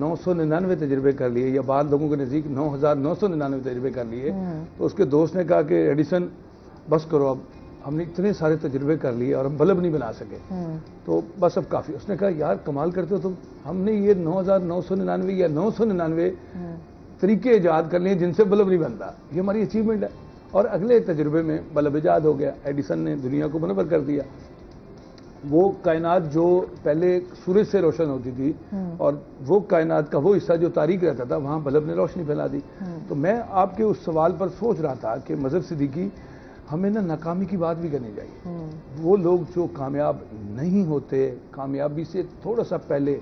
999 تجربے کر لیے یا بعض لوگوں کے نزدیک 9999 تجربے کر لیے تو اس کے دوست نے کہا کہ ایڈیسن بس کرو، اب ہم نے اتنے سارے تجربے کر لیے اور ہم بلب نہیں بنا سکے تو بس اب کافی. اس نے کہا یار کمال کرتے ہو تم، ہم نے یہ 9999 یا 999 طریقے ایجاد کر لیے جن سے بلب نہیں بنتا، یہ ہماری اچیومنٹ ہے. اور اگلے تجربے میں بلب ایجاد ہو گیا، ایڈیسن نے دنیا کو منور کر دیا. وہ کائنات جو پہلے سورج سے روشن ہوتی تھی اور وہ کائنات کا وہ حصہ جو تاریک رہتا تھا وہاں بلب نے روشنی پھیلا دی. تو میں آپ کے اس سوال پر سوچ رہا تھا کہ مظہر صدیقی ہمیں نا ناکامی کی بات بھی کرنی چاہیے. وہ لوگ جو کامیاب نہیں ہوتے، کامیابی سے تھوڑا سا پہلے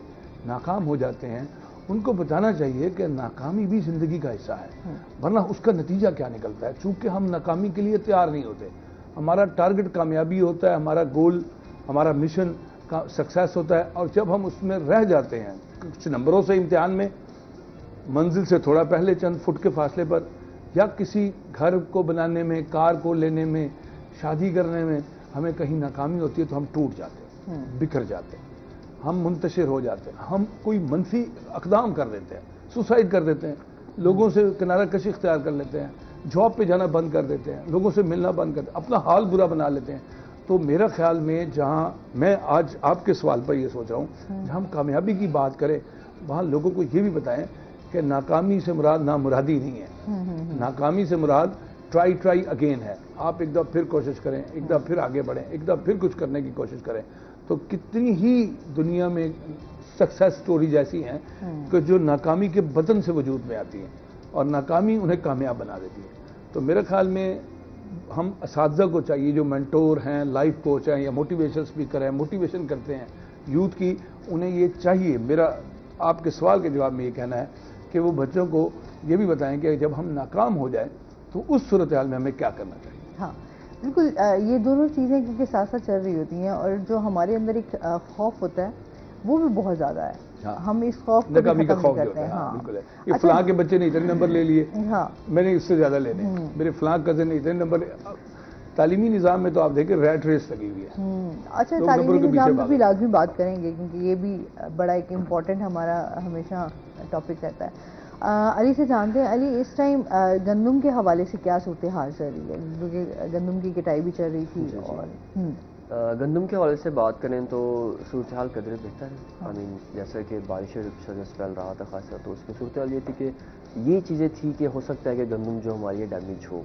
ناکام ہو جاتے ہیں، ان کو بتانا چاہیے کہ ناکامی بھی زندگی کا حصہ ہے، ورنہ اس کا نتیجہ کیا نکلتا ہے. چونکہ ہم ناکامی کے لیے تیار نہیں ہوتے، ہمارا ٹارگٹ کامیابی ہوتا ہے، ہمارا گول، ہمارا مشن کا سکسیس ہوتا ہے، اور جب ہم اس میں رہ جاتے ہیں کچھ نمبروں سے امتحان میں، منزل سے تھوڑا پہلے چند فٹ کے فاصلے پر، یا کسی گھر کو بنانے میں، کار کو لینے میں، شادی کرنے میں ہمیں کہیں ناکامی ہوتی ہے تو ہم ٹوٹ جاتے ہیں، بکھر جاتے ہیں، ہم منتشر ہو جاتے ہیں، ہم کوئی منفی اقدام کر دیتے ہیں، سوسائڈ کر دیتے ہیں، لوگوں سے کنارہ کشی اختیار کر لیتے ہیں، جاب پہ جانا بند کر دیتے ہیں، لوگوں سے ملنا بند کر دیتے ہیں، اپنا حال برا بنا لیتے ہیں. تو میرا خیال میں جہاں میں آج آپ کے سوال پر یہ سوچ رہا ہوں، جہاں ہم کامیابی کی بات کریں وہاں لوگوں کو یہ بھی بتائیں کہ ناکامی سے مراد نامرادی نہیں ہے. ناکامی سے مراد ٹرائی اگین ہے. آپ ایک دفعہ پھر کوشش کریں، ایک دفعہ پھر آگے بڑھیں، ایک دفعہ پھر کچھ کرنے کی کوشش کریں. تو کتنی ہی دنیا میں سکسیس سٹوریز ایسی ہیں کہ جو ناکامی کے بدن سے وجود میں آتی ہیں اور ناکامی انہیں کامیاب بنا دیتی ہے. تو میرے خیال میں ہم اساتذہ کو چاہیے جو مینٹور ہیں، لائف کوچ ہیں یا موٹیویشن اسپیکر ہیں، موٹیویشن کرتے ہیں یوتھ کی، انہیں یہ چاہیے، میرا آپ کے سوال کے جواب میں یہ کہنا ہے کہ وہ بچوں کو یہ بھی بتائیں کہ جب ہم ناکام ہو جائیں تو اس صورتحال میں ہمیں کیا کرنا چاہیے. ہاں بالکل، یہ دونوں چیزیں کیونکہ ساتھ ساتھ چل رہی ہوتی ہیں، اور جو ہمارے اندر ایک خوف ہوتا ہے وہ بھی بہت زیادہ ہے. ہم اس خوف کو ناکامی کا ختم خوف نہیں جو کرتے ہے، ہیں. ہاں ہاں بالکل ہے. یہ فلاں کے بچے نے اتنے نمبر لے لیے، ہاں میں نے اس سے زیادہ لینے، میرے فلاں کزن نے اتنے نمبر. تعلیمی نظام میں تو آپ دیکھیں ریٹ ریس لگی ہوئی ہے. اچھا، تعلیمی نظام پہ بھی لازمی بات کریں گے کیونکہ یہ بھی بڑا ایک امپورٹنٹ ہمارا ہمیشہ ٹاپک رہتا ہے. علی سے جانتے ہیں، علی اس ٹائم گندم کے حوالے سے کیا صورتحال چل رہی ہے؟ کیونکہ گندم کی کٹائی بھی چل رہی تھی اور گندم کے حوالے سے بات کریں تو صورتحال قدرے بہتر ہے. جیسا کہ بارشیں کا جو اسپیل رہا تھا خاصا، تو اس میں صورتحال یہ تھی کہ یہ چیزیں تھی کہ ہو سکتا ہے کہ گندم جو ہماری ہے ڈیمیج ہو،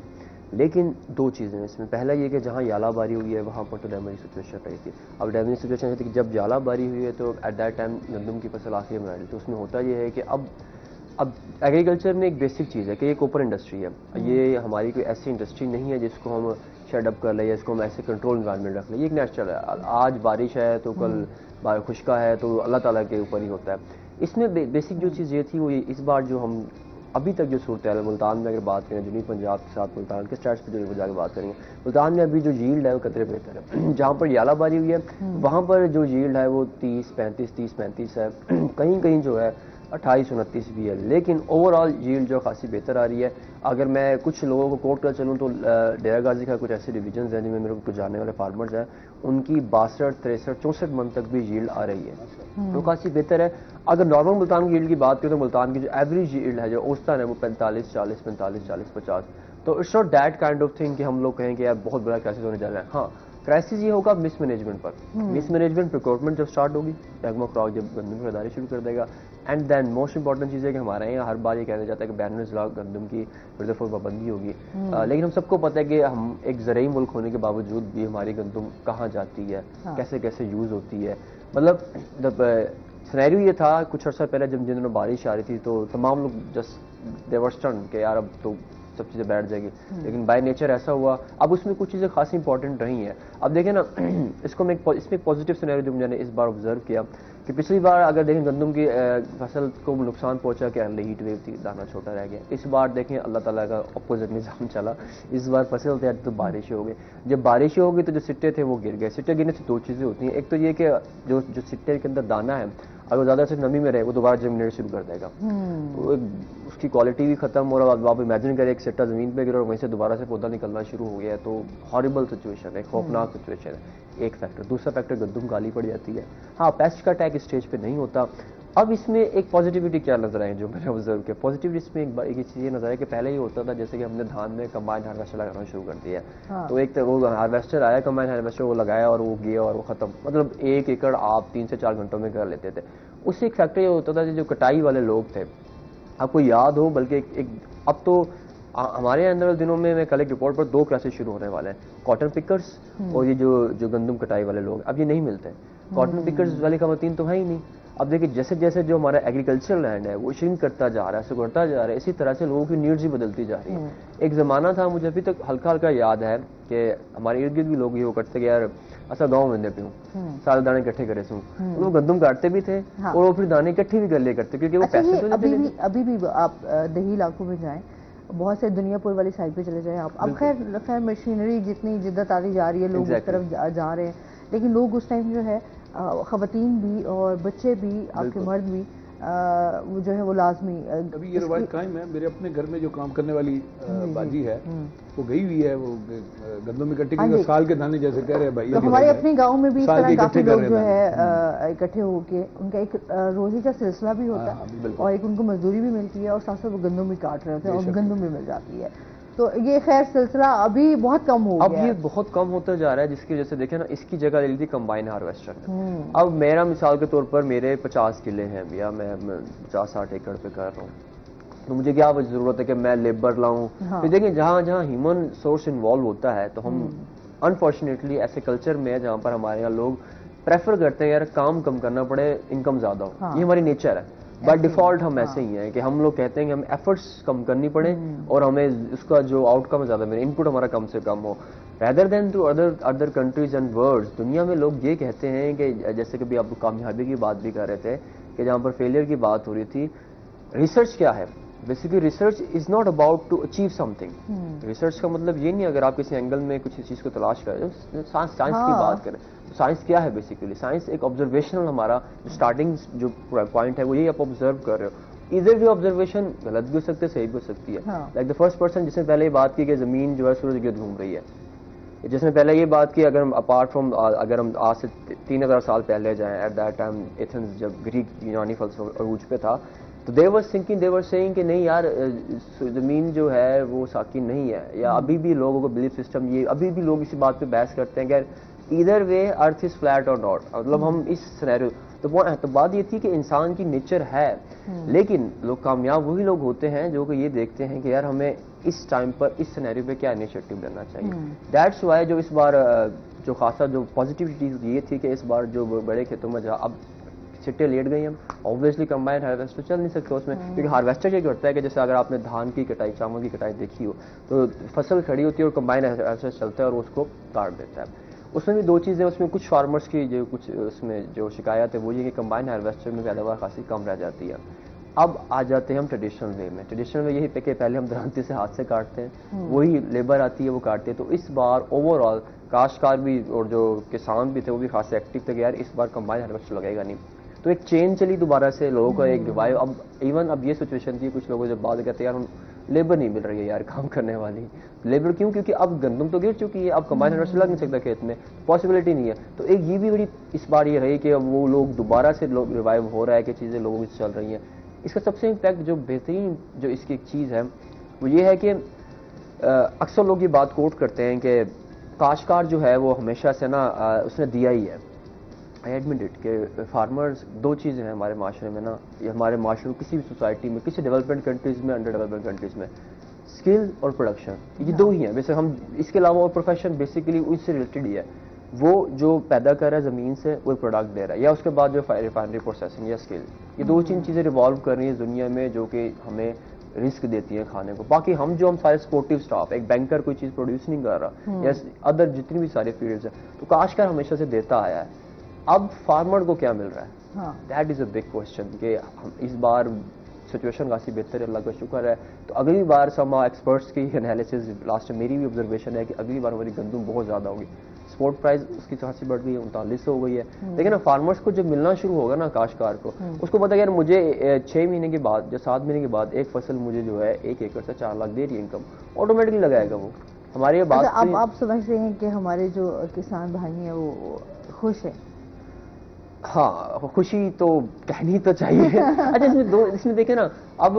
لیکن دو چیزیں اس میں. پہلا یہ کہ جہاں یالہ باری ہوئی ہے وہاں پر تو ڈیمیج سچویشن رہی تھی. اب ڈیمیج سچویشن یہ تھی کہ جب یالہ باری ہوئی ہے تو ایٹ دیٹ ٹائم گندم کی فصل آخری میں آئی. تو اس میں ہوتا یہ ہے کہ اب ایگریکلچر میں ایک بیسک چیز ہے کہ ایک اوپن انڈسٹری ہے. یہ ہماری کوئی ایسی انڈسٹری نہیں ہے جس کو ہم شیڈ اپ کر لیں یا اس کو ہم ایسے کنٹرول انوائرمنٹ رکھ لیں. یہ ایک نیچرل ہے. آج بارش ہے تو کل خشکا ہے تو اللہ تعالیٰ کے اوپر ہی ہوتا ہے. اس میں بیسک جو چیز یہ تھی وہ اس بار جو ہم ابھی تک جو صورتحال ہے ملتان میں اگر بات کریں، جنوبی پنجاب کے ساتھ ملتان کے اسٹیٹس پہ جو جا کے بات کریں گے، ملتان میں ابھی جو ییلڈ ہے وہ قدرے بہتر ہے. جہاں پر یالہ باری ہوئی ہے وہاں پر جو ییلڈ ہے وہ 30-35 ہے، کہیں کہیں جو ہے 28-29 بھی ہے. لیکن اوور آل ییلڈ جو خاصی بہتر آ رہی ہے. اگر میں کچھ لوگوں کو کوٹ کر چلوں تو ڈیرہ غازی کا کچھ ایسے ڈویژنز ہیں جن میں میرے کو کچھ جاننے والے فارمرز ہیں، ان کی 62, 63, 64 من تک بھی ییلڈ آ رہی ہے، تو کافی بہتر ہے. اگر نارمل ملتان کی ییلڈ کی بات کریں تو ملتان کی جو ایوریج ییلڈ ہے جو اوسطن ہے وہ 45-40, 45-40, 50. تو it's not that kind of thing کہ ہم لوگ کہیں کہ یار بہت بڑا کرائسس ہونے جا رہا ہے. ہاں کرائسس یہ ہوگا مس مینجمنٹ پر. مس مینجمنٹ پروکیورمنٹ جب سٹارٹ ہوگی، پیغمہ کراک جب گندم کی خریداری شروع کر دے گا، اینڈ دین موسٹ امپورٹنٹ چیز ہے کہ ہمارے یہاں ہر بار یہ کہا جاتا ہے کہ بین الاضلاع گندم کی دفعہ پابندی ہوگی، لیکن ہم سب کو پتہ ہے کہ ہم ایک زرعی ملک ہونے کے باوجود بھی ہماری گندم کہاں جاتی ہے، کیسے کیسے یوز ہوتی ہے. مطلب سینیریو یہ تھا کچھ عرصہ پہلے جب جن دنوں بارش آ رہی تھی تو تمام لوگ جسٹ دے ور اسٹنڈ کہ یار اب تو سب چیزیں بیٹھ جائیں گی، لیکن بائی نیچر ایسا ہوا. اب اس میں کچھ چیزیں خاصی امپورٹنٹ رہی ہیں. اب دیکھیں نا اس میں ایک پازیٹیو سینیریو جو میں نے اس بار آبزرو کیا کہ پچھلی بار اگر دیکھیں گندم کی فصل کو نقصان پہنچا کہ ارلی ہیٹ ویو تھی، دانا چھوٹا رہ گیا. اس بار دیکھیں اللہ تعالیٰ کا اپوزٹ نظام چلا، اس بار فصل تھے تو بارشیں ہو گئی. جب بارشیں ہو گئی تو جو سٹے تھے وہ گر گئے. سٹے گرنے سے دو چیزیں ہوتی ہیں، ایک تو یہ کہ جو سٹے کے اندر دانا ہے اگر زیادہ سے نمی میں رہے وہ دوبارہ جرمنیٹ شروع کر دے گا. تو اس کی کوالٹی بھی ختم ہو رہا ہے. آپ امیجن کریں ایک سٹا زمین پہ گرا اور وہیں سے دوبارہ سے پودا نکلنا شروع ہو گیا ہے, تو ہارریبل سچویشن ہے, خوفناک سچویشن ہے. ایک فیکٹر. دوسرا فیکٹر گندم کالی پڑ جاتی ہے. ہاں پیسٹ کا اٹیک اسٹیج پہ نہیں ہوتا. اب اس میں ایک پازیٹیوٹی کیا نظر آئے جو میں نے آبزرو کیا, پازیٹیوٹی اس میں ایک چیز یہ نظر آئے کہ پہلے یہ ہوتا تھا جیسے کہ ہم نے دھان میں کمبائن ہارویسٹر لگانا شروع کر دیا. تو ایک تو وہ ہارویسٹر آیا, کمبائن ہارویسٹر وہ لگایا اور وہ گیا اور وہ ختم. مطلب 1 ایکڑ آپ 3 سے 4 گھنٹوں میں کر لیتے تھے. اس سے ایک فیکٹر یہ ہوتا تھا جو کٹائی والے لوگ تھے, آپ کو یاد ہو, بلکہ اب تو ہمارے اندر دنوں میں کل ایک رپورٹ پر 2 کلاسز شروع ہونے والے ہیں, کاٹن پکرز اور یہ جو گندم کٹائی والے لوگ. اب یہ نہیں ملتے. کاٹن پکرز والی خواتین تو ہے ہی نہیں. اب دیکھیں جیسے جیسے جو ہمارا ایگریکلچرل لینڈ ہے وہ شرنک کرتا جا رہا ہے, سکڑتا جا رہا ہے, اسی طرح سے لوگوں کی نیڈز بھی بدلتی جا رہی ہے. ایک زمانہ تھا, مجھے ابھی تک ہلکا ہلکا یاد ہے کہ ہمارے ارد گرد بھی لوگ یہ وہ کرتے کہ یار ایسا گاؤں میں پیوں سارے دانے اکٹھے کرے سوں. وہ گندم کاٹتے بھی تھے اور وہ پھر دانے اکٹھے بھی کر لیا کرتے کیونکہ وہ پیسے. ابھی بھی آپ دیہی علاقوں میں جائیں, بہت سے دنیا پور والی سائڈ پہ چلے جائیں آپ, اب خیر مشینری جتنی جدت آتی جا رہی ہے, لوگ اس طرف جا رہے ہیں, لیکن لوگ اس ٹائم جو ہے خواتین بھی اور بچے بھی, آپ کے مرد بھی, وہ جو ہے وہ لازمی. ابھی یہ روایت قائم ہے. میرے اپنے گھر میں جو کام کرنے والی باجی ہے وہ گئی ہوئی ہے, وہ گندم اکٹھے کی سال کے دانے جیسے کہہ رہے ہیں بھائی. ہمارے اپنے گاؤں میں بھی اس طرح کافی لوگ جو ہے اکٹھے ہو کے ان کا ایک روزی کا سلسلہ بھی ہوتا ہے اور ایک ان کو مزدوری بھی ملتی ہے اور ساتھ ساتھ وہ گندم بھی کاٹ رہے ہوتے ہیں اور گندم بھی مل جاتی ہے. تو یہ خیر سلسلہ ابھی بہت کم ہو گیا. اب یہ بہت کم ہوتا جا رہا ہے, جس کی وجہ سے دیکھیں نا اس کی جگہ لے لی تھی کمبائن ہارویسٹر نے. اب میرا مثال کے طور پر میرے 50 کلے ہیں یا میں 50-60 ایکڑ پہ کر رہا ہوں, تو مجھے کیا ضرورت ہے کہ میں لیبر لاؤں. تو دیکھیں جہاں جہاں ہیومن سورس انوالو ہوتا ہے تو ہم انفارچونیٹلی ایسے کلچر میں جہاں پر ہمارے یہاں لوگ پریفر کرتے ہیں یار کام کم کرنا پڑے انکم زیادہ ہو. یہ ہماری نیچر ہے. بائی ڈیفالٹ ہم ایسے ہی ہیں کہ ہم لوگ کہتے ہیں کہ ہمیں ایفرٹس کم کرنی پڑے اور ہمیں اس کا جو آؤٹ کم ہے زیادہ ملے, ان پٹ ہمارا کم سے کم ہو. Rather then to other countries and worlds. دنیا میں لوگ یہ کہتے ہیں کہ جیسے کہ آپ کامیابی کی بات بھی کر رہے تھے کہ جہاں پر فیلئر کی بات ہو رہی تھی, ریسرچ کیا ہے basically. Research is not about to achieve something. Research کا مطلب یہ نہیں اگر آپ کسی اینگل میں کچھ چیز کو تلاش کریں, سائنس کی بات کریں. سائنس کیا ہے بیسیکلی؟ سائنس ایک آبزرویشنل ہمارا جو اسٹارٹنگ جو پوائنٹ ہے وہ یہ آپ آبزرو کر رہے ہو. ادھر جو آبزرویشن غلط بھی ہو سکتے صحیح بھی ہو سکتی ہے. لائک دا فرسٹ پرسن جس نے پہلے یہ بات کی کہ زمین جو ہے سورج گرد گھوم رہی ہے, جس نے پہلے یہ بات کی اگر ہم اپارٹ فرام اگر ہم آج سے 3000 سال پہلے جائیں, ایٹ دیٹ ٹائم ایتھنز جب گریک یونانی فلسفہ عروج پہ تھا, تو دے were thinking, they were seeing کہ نہیں یار زمین جو ہے وہ ساکن نہیں ہے. یا ابھی بھی لوگوں کو بلیف سسٹم یہ ابھی بھی لوگ اسی بات پہ بحث کرتے ہیں کہ ایدر وے ارتھ از فلیٹ اور ناٹ. مطلب ہم اس سینیریو تو بات یہ تھی کہ انسان کی نیچر ہے, لیکن لوگ کامیاب وہی لوگ ہوتے ہیں جو کہ یہ دیکھتے ہیں کہ یار ہمیں اس ٹائم پر اس سینیریو پہ کیا انیشیٹو لینا چاہیے. دیٹس وائی جو اس بار جو خاصا جو پازیٹیوٹی یہ تھی کہ اس بار جو بڑے کھیتوں میں جہاں اب چھٹے لیٹ گئی ہم, آبویسلی کمبائن ہارویسٹر چل نہیں سکتے اس میں, کیونکہ ہارویسٹر یہ کرتا ہے کہ جیسے اگر آپ نے دھان کی کٹائی چاول کی کٹائی دیکھی ہو تو فصل کھڑی ہوتی ہے اور کمبائن ہارویسٹر چلتا ہے اور اس کو کاٹ دیتا ہے. اس میں بھی 2 چیزیں, اس میں کچھ فارمرز کی جو کچھ اس میں جو شکایت ہے وہ یہ کہ کمبائن ہارویسٹر میں پیداوار خاصی کم رہ جاتی ہے. اب آ جاتے ہیں ہم ٹریڈیشنل وے میں. ٹریڈیشنل وے یہی پہ کہ پہلے ہم درانتی سے ہاتھ سے کاٹتے ہیں, وہی لیبر آتی ہے وہ کاٹتے ہیں. تو اس بار اوور آل کاشتکار بھی اور جو کسان بھی تھے وہ بھی خاصے ایکٹیو تھے کہ یار اس بار کمبائن ہارویسٹر لگے گا نہیں. تو ایک چین چلی دوبارہ سے لوگوں کا ایک ریوائو. اب ایون اب یہ سچویشن تھی کچھ لوگوں جب بات کہتے ہیں یار لیبر نہیں مل رہی ہے یار کام کرنے والی. لیبر کیوں؟ کیونکہ اب گندم تو گر چکی ہے, اب کمبائن ہارویسٹر لگ نہیں سکتا کھیت میں, پاسبلٹی نہیں ہے. تو ایک یہ بھی بڑی اس بار یہ رہی کہ اب وہ لوگ دوبارہ سے ریوائو ہو رہا ہے کہ چیزیں لوگوں کی چل رہی ہیں. اس کا سب سے امپیکٹ جو بہترین جو اس کی ایک چیز ہے وہ یہ ہے کہ اکثر لوگ یہ بات کوٹ کرتے ہیں کہ کاشتکار جو ہے وہ ہمیشہ سے نا اس نے دیا ہی ہے. آئی ایڈمٹ اٹ کہ فارمرز 2 چیزیں ہیں ہمارے معاشرے میں نا, یہ ہمارے معاشرے میں کسی بھی سوسائٹی میں کسی ڈیولپمنٹ کنٹریز میں انڈر ڈیولپمنٹ کنٹریز میں اسکل اور پروڈکشن, یہ 2 ہی ہیں. ویسے ہم اس کے علاوہ اور پروفیشن بیسیکلی اس سے ریلیٹڈ ہی ہے. وہ جو پیدا کر رہا ہے زمین سے وہ پروڈکٹ دے رہا ہے, یا اس کے بعد جو ریفائنری پروسیسنگ یا اسکل, یہ 2-3 چیزیں ریوالو کر رہی ہیں دنیا میں جو کہ ہمیں رسک دیتی ہیں کھانے کو. باقی ہم سارے سپورٹیو اسٹاف, ایک بینکر کوئی چیز پروڈیوس نہیں کر رہا یا ادر جتنی بھی سارے فیلڈز ہیں, تو کاشتکار ہمیشہ سے دیتا آیا ہے. اب فارمر کو کیا مل رہا ہے؟ That is a big question. کہ اس بار سچویشن کافی بہتر ہے, اللہ کا شکر ہے. تو اگلی بار سما ایکسپرٹس کی انالیسز لاسٹ میری بھی آبزرویشن ہے کہ اگلی بار ہماری گندم بہت زیادہ ہوگی. سپورٹ پرائز اس کی خاصی بڑھ گئی ہے, 3900 ہو گئی ہے. لیکن فارمرس کو جب ملنا شروع ہوگا نا, کاشتکار کو, اس کو پتا کہ یار مجھے 6 مہینے کے بعد یا 7 مہینے کے بعد ایک فصل مجھے جو ہے 1 ایکڑ سے 4 لاکھ دے رہی ہے انکم, آٹومیٹکلی لگائے گا وہ. ہماری یہ بات آپ سمجھتے ہیں کہ ہمارے جو کسان بھائی ہیں وہ خوش ہیں؟ ہاں خوشی تو کہنی تو چاہیے. اچھا اس میں دیکھیں نا, اب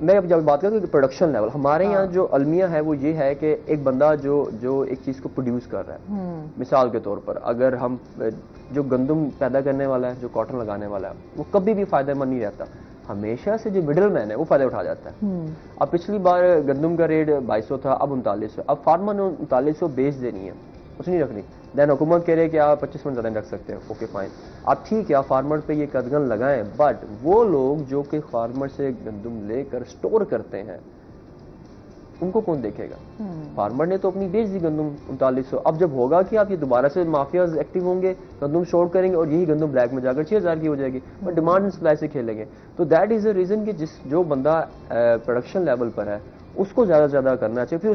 میں جب بات کروں کہ پروڈکشن لیول ہمارے یہاں جو المیہ ہے وہ یہ ہے کہ ایک بندہ جو ایک چیز کو پروڈیوس کر رہا ہے, مثال کے طور پر اگر ہم جو گندم پیدا کرنے والا ہے, جو کاٹن لگانے والا ہے, وہ کبھی بھی فائدہ مند نہیں رہتا. ہمیشہ سے جو مڈل مین ہے وہ فائدہ اٹھا جاتا ہے. اب پچھلی بار گندم کا ریٹ 2200 تھا, اب 3900. اب فارمر نے 3900 بیچ دینی ہے, کچھ نہیں رکھنی. دین حکومت کہہ رہے کہ آپ 25 منٹ زیادہ رکھ سکتے ہیں, اوکے فائن. آپ ٹھیک ہے آپ فارمر پہ یہ قدغن لگائیں, بٹ وہ لوگ جو کہ فارمر سے گندم لے کر سٹور کرتے ہیں ان کو کون دیکھے گا؟ فارمر نے تو اپنی بیچ دی گندم 3900. اب جب ہوگا کہ آپ یہ دوبارہ سے مافیاز ایکٹیو ہوں گے, گندم شورٹ کریں گے اور یہی گندم بلیک میں جا کر 6000 کی ہو جائے گی, اور ڈیمانڈ اینڈ سپلائی سے کھیلیں گے. تو دیٹ از اے ریزن کہ جو بندہ پروڈکشن لیول پر ہے اس کو زیادہ سے زیادہ کرنا چاہیے. پھر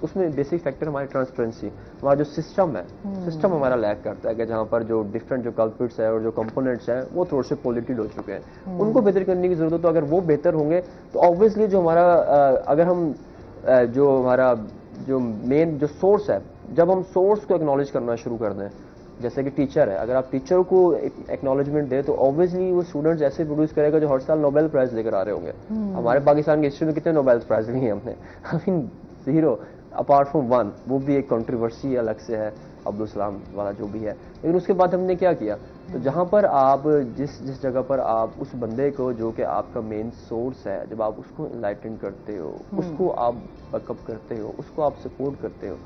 اس میں بیسک فیکٹر ہماری ٹرانسپیرنسی, ہمارا جو سسٹم ہے, سسٹم ہمارا لیک کرتا ہے کہ جہاں پر جو ڈفرینٹ جو کلپرٹس ہیں اور جو کمپوننٹس ہیں وہ تھوڑے سے پولیٹڈ ہو چکے ہیں, ان کو بہتر کرنے کی ضرورت ہے. تو اگر وہ بہتر ہوں گے تو آبویسلی جو ہمارا اگر ہم جو مین جو سورس ہے, جب ہم سورس کو اکنالج کرنا شروع کر دیں, جیسے کہ ٹیچر ہے, اگر آپ ٹیچر کو ایکنالجمنٹ دیں تو آبویسلی وہ اسٹوڈنٹس ایسے پروڈیوس کرے گا جو ہر سال نوبیل پرائز لے کر آ رہے ہوں گے. ہمارے پاکستان کی ہسٹری میں کتنے نوبیل پرائز لیے ہیں ہم نے؟ آئی مین 0 اپارٹ فرام 1. وہ بھی ایک کنٹروورسی الگ سے ہے, عبدالسلام والا جو بھی ہے. لیکن اس کے بعد ہم نے کیا کیا, تو جہاں پر آپ جس جگہ پر آپ اس بندے کو جو کہ آپ کا مین سورس ہے, جب آپ اس کو انلائٹن کرتے ہو, اس کو آپ بیک اپ کرتے ہو, اس کو آپ سپورٹ کرتے ہو,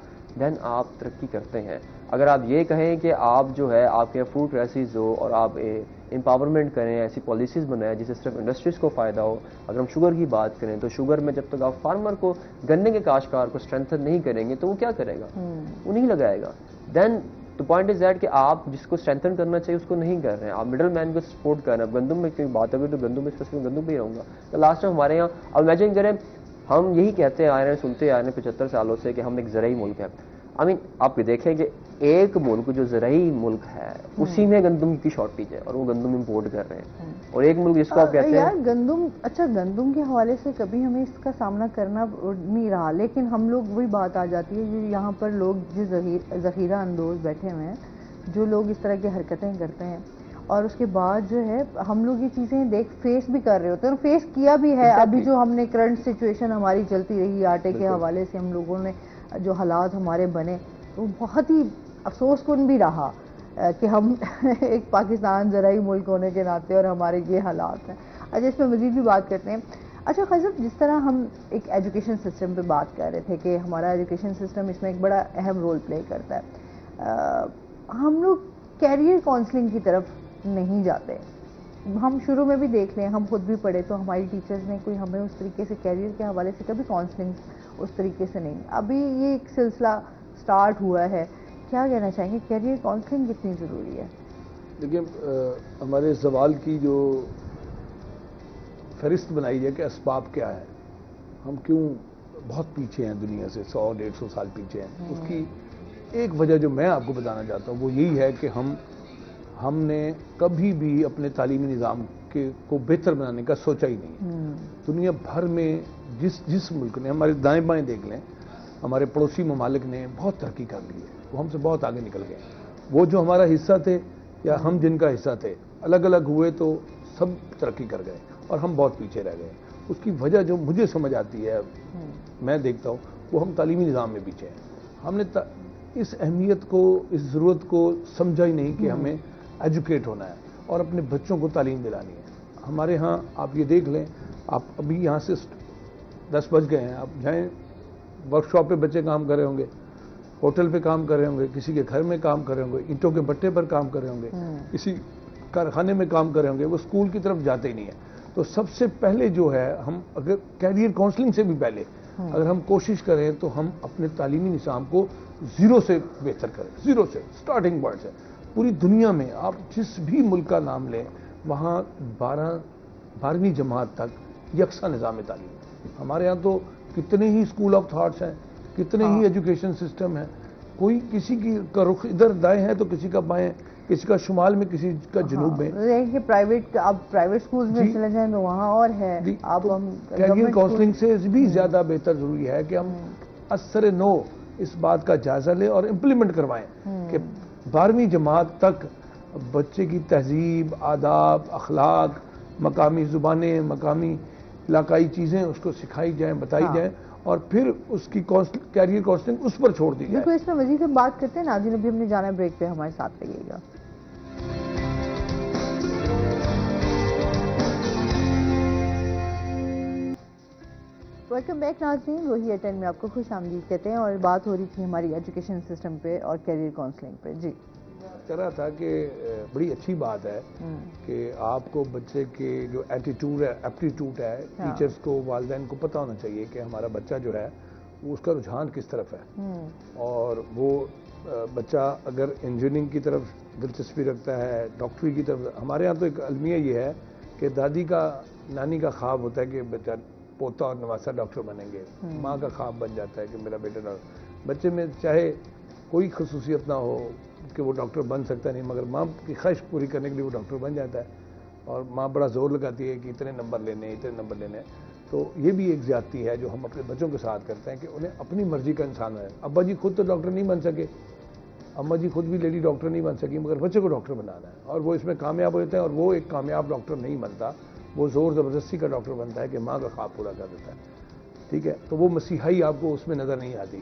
دین آپ ترقی کرتے ہیں. اگر آپ یہ کہیں کہ آپ جو ہے آپ کے فوڈ کرائسس ہو اور آپ امپاورمنٹ کریں, ایسی پالیسیز بنائیں جس سے صرف انڈسٹریز کو فائدہ ہو. اگر ہم شوگر کی بات کریں تو شوگر میں جب تک آپ فارمر کو, گنے کے کاشتکار کو اسٹرینتھن نہیں کریں گے تو وہ کیا کرے گا؟ وہ نہیں لگائے گا. دین تو پوائنٹ از دیٹ کہ آپ جس کو اسٹرینتھن کرنا چاہیے اس کو نہیں کر رہے ہیں, آپ مڈل مین کو سپورٹ کر رہے ہیں. اب گندم میں کوئی بات ہوگی تو گندم میں اسپیسیفک گندم پہ ہی رہوں گا. تو لاسٹ ٹائم ہمارے یہاں, اب امیجن کریں, ہم یہی کہتے آ رہے ہیں, سنتے آ رہے ہیں 75 سالوں سے کہ ہم ایک زرعی ملک ہے. آئی مین آپ دیکھیں کہ ایک ملک جو زرعی ملک ہے اسی میں گندم کی شارٹیج ہے اور وہ گندم امپورٹ کر رہے ہیں, اور ایک ملک جس کو آپ کہتے ہیں گندم. اچھا گندم کے حوالے سے کبھی ہمیں اس کا سامنا کرنا نہیں رہا, لیکن ہم لوگ وہی بات آ جاتی ہے جو یہاں پر لوگ جو ذخیرہ اندوز بیٹھے ہوئے ہیں, جو لوگ اس طرح کی حرکتیں کرتے ہیں, اور اس کے بعد جو ہے ہم لوگ یہ چیزیں فیس بھی کر رہے ہوتے ہیں, اور فیس کیا بھی ہے. ابھی جو ہم نے کرنٹ سچویشن ہماری چلتی رہی آٹے کے حوالے سے, ہم لوگوں نے جو حالات ہمارے بنے وہ بہت ہی افسوس کن بھی رہا کہ ہم ایک پاکستان زرعی ملک ہونے کے ناطے اور ہمارے یہ حالات ہیں. اچھا اس میں مزید بھی بات کرتے ہیں. اچھا خیر صاحب, جس طرح ہم ایک ایجوکیشن سسٹم پہ بات کر رہے تھے کہ ہمارا ایجوکیشن سسٹم اس میں ایک بڑا اہم رول پلے کرتا ہے, ہم لوگ کیریئر کاؤنسلنگ کی طرف نہیں جاتے. ہم شروع میں بھی دیکھ لیں, ہم خود بھی پڑھے تو ہماری ٹیچرز نے کوئی ہمیں اس طریقے سے کیریئر کے حوالے سے کبھی کاؤنسلنگ اس طریقے سے نہیں. ابھی یہ ایک سلسلہ سٹارٹ ہوا ہے, کیا کہنا چاہیں گے, کیریئر کاؤنسلنگ کتنی ضروری ہے؟ دیکھیں ہمارے سوال کی جو فہرست بنائی ہے کہ اسباب کیا ہے, ہم کیوں بہت پیچھے ہیں دنیا سے, 100-150 سال پیچھے ہیں, اس کی ایک وجہ جو میں آپ کو بتانا چاہتا ہوں وہ یہی ہے کہ ہم نے کبھی بھی اپنے تعلیمی نظام کو بہتر بنانے کا سوچا ہی نہیں. دنیا بھر میں جس ملک نے, ہمارے دائیں بائیں دیکھ لیں, ہمارے پڑوسی ممالک نے بہت ترقی کر لی ہے, وہ ہم سے بہت آگے نکل گئے. وہ جو ہمارا حصہ تھے یا ہم جن کا حصہ تھے الگ الگ ہوئے تو سب ترقی کر گئے اور ہم بہت پیچھے رہ گئے. اس کی وجہ جو مجھے سمجھ آتی ہے, میں دیکھتا ہوں, وہ ہم تعلیمی نظام میں پیچھے ہیں. ہم نے اس اہمیت کو, اس ضرورت کو سمجھا ہی نہیں کہ ہمیں ایجوکیٹ ہونا ہے اور اپنے بچوں کو تعلیم دلانی ہے. ہمارے ہاں آپ یہ دیکھ لیں, آپ ابھی یہاں سے 10 بج گئے ہیں, آپ جائیں ورک شاپ پہ بچے کام کر رہے ہوں گے, ہوٹل پہ کام کر رہے ہوں گے, کسی کے گھر میں کام کر رہے ہوں گے, اینٹوں کے بٹے پر کام کر رہے ہوں گے, کسی کارخانے میں کام کر رہے ہوں گے, وہ اسکول کی طرف جاتے ہی نہیں ہیں. تو سب سے پہلے جو ہے, ہم اگر کیریئر کاؤنسلنگ سے بھی پہلے اگر ہم کوشش کریں تو ہم اپنے تعلیمی نظام کو زیرو سے بہتر کریں. زیرو سے سٹارٹنگ پوائنٹ سے. پوری دنیا میں آپ جس بھی ملک کا نام لیں, وہاں 12ویں جماعت تک یکساں نظام تعلیم ہے. ہمارے ہاں تو کتنے ہی اسکول آف تھاٹس ہیں, کتنے ہی ایجوکیشن سسٹم ہیں, کوئی کسی کی کا رخ ادھر دائیں ہے تو کسی کا بائیں, کسی کا شمال میں, کسی کا جنوب میں. کہ پرائیویٹ, آپ پرائیویٹ سکولز میں چلے جائیں تو وہاں اور ہے. آپ کیریئر کاؤنسلنگ سے بھی زیادہ بہتر ضروری ہے کہ ہم اثر نو اس بات کا جائزہ لیں اور امپلیمنٹ کروائیں کہ 12ویں جماعت تک بچے کی تہذیب, آداب, اخلاق, مقامی زبانیں, مقامی علاقائی چیزیں اس کو سکھائی جائیں, بتائی جائیں, اور پھر اس کی کیریئر کاؤنسلنگ اس پر چھوڑ دی جائے. بالکل, اس میں مزید ہم بات کرتے ہیں. ناظرین ابھی ہم نے جانا ہے بریک پہ, ہمارے ساتھ رہیے گا. ویلکم بیک ناظرین, وہی اٹین میں آپ کو خوش آمدید کہتے ہیں, اور بات ہو رہی تھی ہماری ایجوکیشن سسٹم پہ اور کیریئر کاؤنسلنگ پہ. جی کہہ رہا تھا کہ بڑی اچھی بات ہے کہ آپ کو بچے کے جو ایٹیٹیوڈ ہے, ایپٹیٹیوڈ ہے, ٹیچرز کو, والدین کو پتہ ہونا چاہیے کہ ہمارا بچہ جو ہے وہ اس کا رجحان کس طرف ہے. اور وہ بچہ اگر انجینئرنگ کی طرف دلچسپی رکھتا ہے, ڈاکٹری کی طرف. ہمارے ہاں تو ایک المیہ یہ ہے کہ دادی کا, نانی کا خواب ہوتا ہے کہ بچہ پوتا اور نواسا ڈاکٹر بنیں گے. ماں کا خواب بن جاتا ہے کہ میرا بیٹا ڈاکٹر. بچے میں چاہے کوئی خصوصیت نہ ہو کہ وہ ڈاکٹر بن سکتا نہیں, مگر ماں کی خواہش پوری کرنے کے لیے وہ ڈاکٹر بن جاتا ہے, اور ماں بڑا زور لگاتی ہے کہ اتنے نمبر لینے, اتنے نمبر لینے. تو یہ بھی ایک زیادتی ہے جو ہم اپنے بچوں کے ساتھ کرتے ہیں کہ انہیں اپنی مرضی کا انسان ہے. ابا جی خود تو ڈاکٹر نہیں بن سکے, اماں جی خود بھی لیڈی ڈاکٹر نہیں بن سکی, مگر بچے کو ڈاکٹر بنانا ہے, اور وہ اس میں کامیاب ہوتے ہیں. اور وہ ایک کامیاب ڈاکٹر نہیں بنتا, وہ زور زبردستی کا ڈاکٹر بنتا ہے کہ ماں کا خواب پورا کر دیتا ہے. ٹھیک ہے, تو وہ مسیحائی آپ کو اس میں نظر نہیں آتی.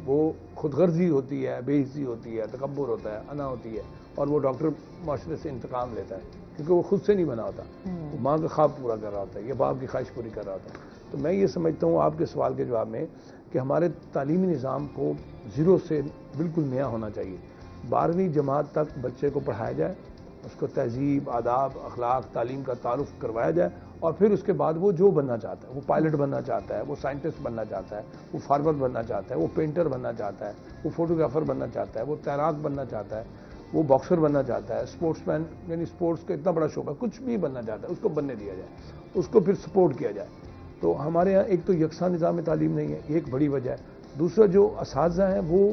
وہ خود غرضی ہوتی ہے, بے عزتی ہوتی ہے, تکبر ہوتا ہے, انا ہوتی ہے, اور وہ ڈاکٹر معاشرے سے انتقام لیتا ہے کیونکہ وہ خود سے نہیں بنا ہوتا, وہ ماں کا خواب پورا کر رہا ہوتا ہے یا باپ کی خواہش پوری کر رہا ہوتا ہے. تو میں یہ سمجھتا ہوں آپ کے سوال کے جواب میں کہ ہمارے تعلیمی نظام کو زیرو سے بالکل نیا ہونا چاہیے. 12ویں جماعت تک بچے کو پڑھایا جائے, اس کو تہذیب, آداب, اخلاق, تعلیم کا تعارف کروایا جائے, اور پھر اس کے بعد وہ جو بننا چاہتا ہے, وہ پائلٹ بننا چاہتا ہے, وہ سائنٹسٹ بننا چاہتا ہے, وہ فارمر بننا چاہتا ہے, وہ پینٹر بننا چاہتا ہے, وہ فوٹوگرافر بننا چاہتا ہے, وہ تیراک بننا چاہتا ہے, وہ باکسر بننا چاہتا ہے, اسپورٹس مین, یعنی اسپورٹس کا اتنا بڑا شوق ہے, کچھ بھی بننا چاہتا ہے, اس کو بننے دیا جائے, اس کو پھر سپورٹ کیا جائے. تو ہمارے یہاں ایک تو یکساں نظام تعلیم نہیں ہے, یہ ایک بڑی وجہ ہے. دوسرا, جو اساتذہ ہیں وہ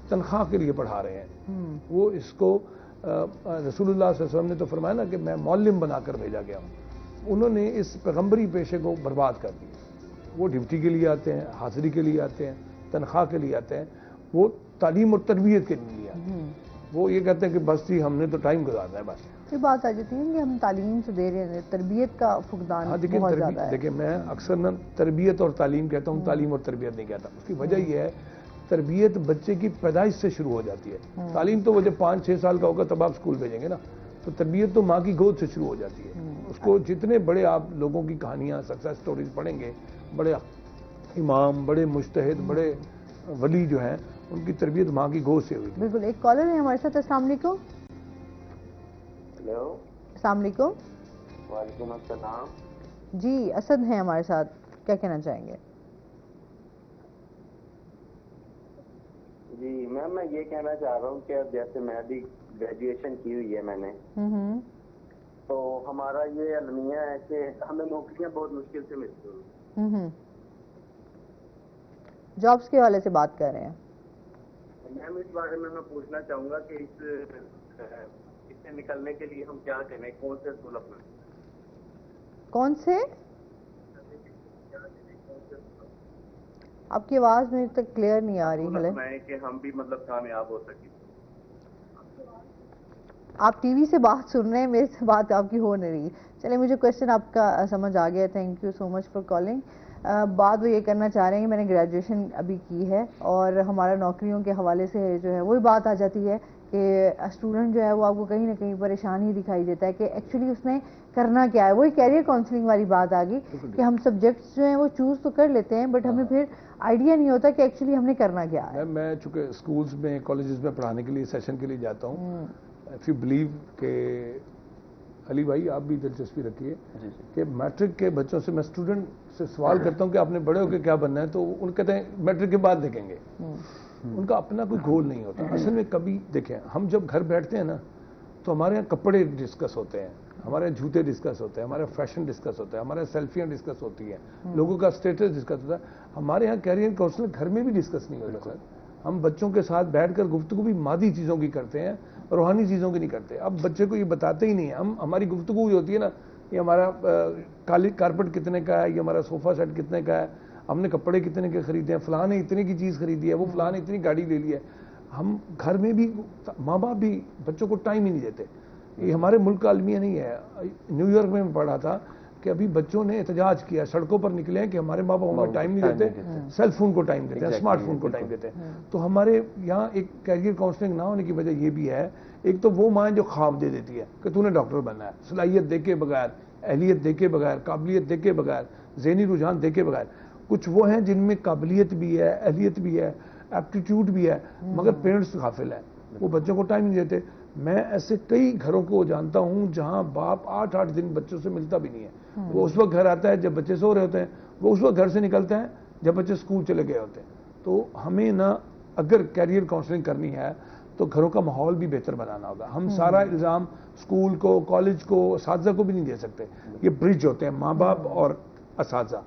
تنخواہ کے لیے پڑھا رہے ہیں. وہ اس کو رسول اللہ صلی اللہ علیہ وسلم نے تو فرمایا نا کہ میں معلم بنا کر بھیجا گیا ہوں. انہوں نے اس پیغمبری پیشے کو برباد کر دیا. وہ ڈیوٹی کے لیے آتے ہیں, حاضری کے لیے آتے ہیں, تنخواہ کے لیے آتے ہیں, وہ تعلیم اور تربیت کے لیے آتے ہیں. وہ یہ کہتے ہیں کہ بس جی ہم نے تو ٹائم گزارنا ہے بس. یہ بات آ جاتی ہے کہ ہم تعلیم سے دے رہے ہیں, تربیت کا فقدان بہت زیادہ ہے. دیکھیں میں اکثر نا تربیت اور تعلیم کہتا ہوں, تعلیم اور تربیت نہیں کہتا. اس کی وجہ یہ ہے تربیت بچے کی پیدائش سے شروع ہو جاتی ہے. تعلیم تو وہ جب 5-6 سال کا ہوگا تب آپ اسکول بھیجیں گے نا, تو تربیت تو ماں کی گود سے شروع ہو جاتی ہے. اس کو جتنے بڑے آپ لوگوں کی کہانیاں, سکسیس سٹوریز پڑھیں گے, بڑے امام, بڑے مجتہد, بڑے ولی جو ہیں, ان کی تربیت ماں کی گود سے ہوئی. بالکل. ایک کالر ہے ہمارے ساتھ. السلام علیکم. ہیلو, السلام علیکم. وعلیکم السلام. جی اسد ہیں ہمارے ساتھ, کیا کہنا چاہیں گے؟ جی میم, میں یہ کہنا چاہ رہا ہوں کہ اب جیسے میں بھی گریجویشن کی ہوئی ہے میں نے, تو ہمارا یہ المیہ ہے کہ ہمیں نوکریاں بہت مشکل سے ملتی ہیں. جابس کے حوالے سے بات کر رہے ہیں. میم اس بارے میں پوچھنا چاہوں گا کہ اس سے نکلنے کے لیے ہم کیا کریں, کون سے اسکول اپنا, کون سے؟ آپ کی آواز میرے تک کلیئر نہیں آ رہی ہے کہ ہم بھی مطلب کامیاب ہو سکیں. آپ ٹی وی سے بات سن رہے ہیں, میرے سے بات آپ کی ہو نہیں رہی. چلے, مجھے کوشچن آپ کا سمجھ آ گیا. Thank you so much for calling. بات وہ یہ کرنا چاہ رہے ہیں کہ میں نے گریجویشن ابھی کی ہے, اور ہمارا نوکریوں کے حوالے سے جو ہے وہی بات آ جاتی ہے کہ اسٹوڈنٹ جو ہے وہ آپ کو کہیں نہ کہیں پریشان ہی دکھائی دیتا ہے کہ ایکچولی اس نے کرنا کیا ہے. وہی کیریئر کاؤنسلنگ والی بات آ گئی کہ ہم سبجیکٹس جو ہیں وہ چوز تو کر لیتے ہیں, بٹ ہمیں پھر آئیڈیا نہیں ہوتا کہ ایکچولی ہم نے کرنا کیا ہے. میں چونکہ اسکولز میں, کالجز میں پڑھانے کے لیے, سیشن کے لیے جاتا ہوں. اف یو بلیو کہ علی بھائی آپ بھی دلچسپی رکھیے کہ میٹرک کے بچوں سے میں اسٹوڈنٹ سے سوال کرتا ہوں کہ آپ نے بڑے ہو کے کیا بننا ہے, تو ان کہتے ہیں میٹرک کے بعد دیکھیں گے. ان کا اپنا کوئی گول نہیں ہوتا. اصل میں کبھی دیکھیں, ہم جب گھر بیٹھتے ہیں نا تو ہمارے یہاں کپڑے ڈسکس ہوتے ہیں, ہمارے یہاں جوتے ڈسکس ہوتے ہیں, ہمارے فیشن ڈسکس ہوتا ہے, ہمارے سیلفیاں ڈسکس ہوتی ہیں, لوگوں کا اسٹیٹس ڈسکس ہوتا ہے. ہمارے یہاں کیریئر کاؤنسلر گھر میں بھی ڈسکس نہیں ہوتا سر. ہم بچوں کے ساتھ بیٹھ کر گفتگو بھی مادی چیزوں کی کرتے ہیں، روحانی چیزوں کی نہیں کرتے. اب بچے کو یہ بتاتے ہی نہیں ہیں. ہماری گفتگو یہ ہوتی ہے نا، یہ ہمارا کارپٹ کتنے کا ہے، یہ ہمارا صوفہ سیٹ کتنے کا ہے، ہم نے کپڑے کتنے کے خریدے ہیں، فلاں نے اتنے کی چیز خریدی ہے، وہ فلاں نے اتنی گاڑی لے لی ہے. ہم گھر میں بھی ماں باپ بھی بچوں کو ٹائم ہی نہیں دیتے. یہ ہمارے ملک کا المیہ نہیں ہے. نیو یارک میں پڑھا تھا کہ ابھی بچوں نے احتجاج کیا، سڑکوں پر نکلے ہیں کہ ہمارے ماں باپ ہمیں ٹائم نہیں دیتے، سیل فون کو ٹائم دیتے ہیں، اسمارٹ فون کو ٹائم دیتے ہیں. تو ہمارے یہاں ایک کیریئر کاؤنسلنگ نہ ہونے کی وجہ یہ بھی ہے، ایک تو وہ ماں جو خواب دے دیتی ہے کہ تو نے ڈاکٹر بننا ہے، صلاحیت دیکھے بغیر، اہلیت دیکھے بغیر، قابلیت دیکھے بغیر، ذہنی رجحان دیکھے بغیر. کچھ وہ ہیں جن میں قابلیت بھی ہے، اہلیت بھی ہے، ایپٹیٹیوڈ بھی ہے، مگر پیرنٹس غافل ہیں، وہ بچوں کو ٹائم نہیں دیتے. میں ایسے کئی گھروں کو جانتا ہوں جہاں باپ 8-8 دن بچوں سے ملتا بھی نہیں ہے. وہ اس وقت گھر آتا ہے جب بچے سو رہے ہوتے ہیں، وہ اس وقت گھر سے نکلتا ہے جب بچے اسکول چلے گئے ہوتے ہیں. تو ہمیں نہ اگر کیریئر کاؤنسلنگ کرنی ہے تو گھروں کا ماحول بھی بہتر بنانا ہوگا. ہم سارا الزام اسکول کو، کالج کو، اساتذہ کو بھی نہیں دے سکتے. یہ برج ہوتے ہیں ماں باپ اور اساتذہ.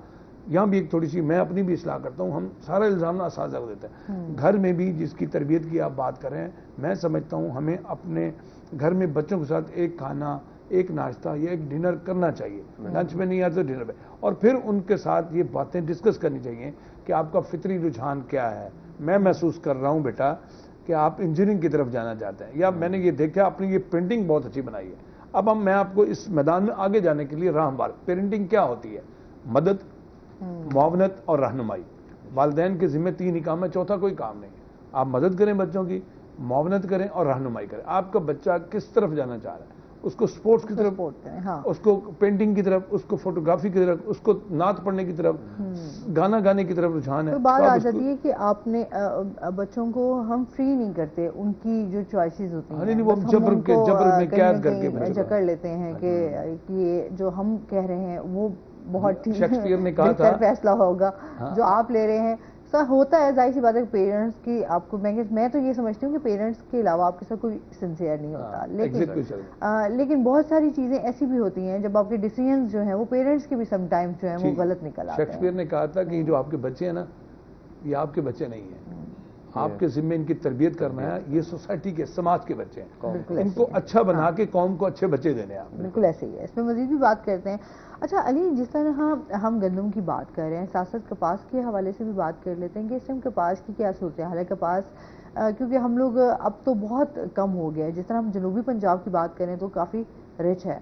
یہاں بھی ایک تھوڑی سی میں اپنی بھی اصلاح کرتا ہوں. ہم سارا الزام نہ اساتذہ کو دیتے ہیں. گھر میں بھی جس کی تربیت کی آپ بات کریں، میں سمجھتا ہوں ہمیں اپنے گھر میں بچوں کے ساتھ ایک کھانا، ایک ناشتہ یا ایک ڈنر کرنا چاہیے. لنچ میں نہیں آتے ڈنر پہ، اور پھر ان کے ساتھ یہ باتیں ڈسکس کرنی چاہیے کہ آپ کا فطری رجحان کیا ہے. میں محسوس کر رہا ہوں بیٹا کہ آپ انجینئرنگ کی طرف جانا چاہتے ہیں، یا میں نے یہ دیکھا آپ نے یہ پرنٹنگ بہت اچھی بنائی ہے. اب میں آپ کو اس میدان میں آگے جانے کے لیے راہ ہموار. پیرنٹنگ کیا ہوتی ہے؟ مدد، معاونت اور رہنمائی. والدین کے ذمہ 3 ہی کام ہے، چوتھا کوئی کام نہیں. آپ مدد کریں بچوں کی، معاونت کریں اور رہنمائی کریں. آپ کا بچہ کس طرف جانا چاہ رہا ہے، اس کو سپورٹس کی طرف، اس کو پینٹنگ کی طرف، اس کو فوٹوگرافی کی طرف، اس کو نعت پڑھنے کی طرف، گانا گانے کی طرف رجحان ہے. تو بات آ جاتی ہے کہ آپ نے بچوں کو ہم فری نہیں کرتے، ان کی جو چوائسیز ہوتی ہیں وہ جبر میں قید کر کے جکڑ لیتے ہیں کہ یہ جو ہم کہہ رہے ہیں وہ بہت شیکسپیئر نے کہا تھا فیصلہ ہوگا جو آپ لے رہے ہیں. سر ہوتا ہے، ظاہر سی بات ہے پیرنٹس کی آپ کو، میں تو یہ سمجھتی ہوں کہ پیرنٹس کے علاوہ آپ کے ساتھ کوئی سنسیئر نہیں ہوتا. لیکن بہت ساری چیزیں ایسی بھی ہوتی ہیں جب آپ کے ڈیسیژنز جو ہیں وہ پیرنٹس کے بھی سم ٹائمز جو ہیں وہ غلط نکل آتے ہیں. شیکسپیئر نے کہا تھا کہ یہ جو آپ کے بچے ہیں نا، یہ آپ کے بچے نہیں ہیں. آپ کے ذمہ ان کی تربیت کرنا ہے. یہ سوسائٹی کے، سماج کے بچے ہیں. ان کو اچھا بنا کے قوم کو اچھے بچے دینے ہیں. بالکل ایسے ہی ہے. اس میں مزید بھی بات کرتے ہیں. اچھا علی، جس طرح ہم گندم کی بات کر رہے ہیں، ساتھ ساتھ کپاس کے حوالے سے بھی بات کر لیتے ہیں کہ اس ٹائم کپاس کی کیا صورتحال ہے. کپاس کیونکہ ہم لوگ اب تو بہت کم ہو گیا ہے. جس طرح ہم جنوبی پنجاب کی بات کریں تو کافی رچ ہے.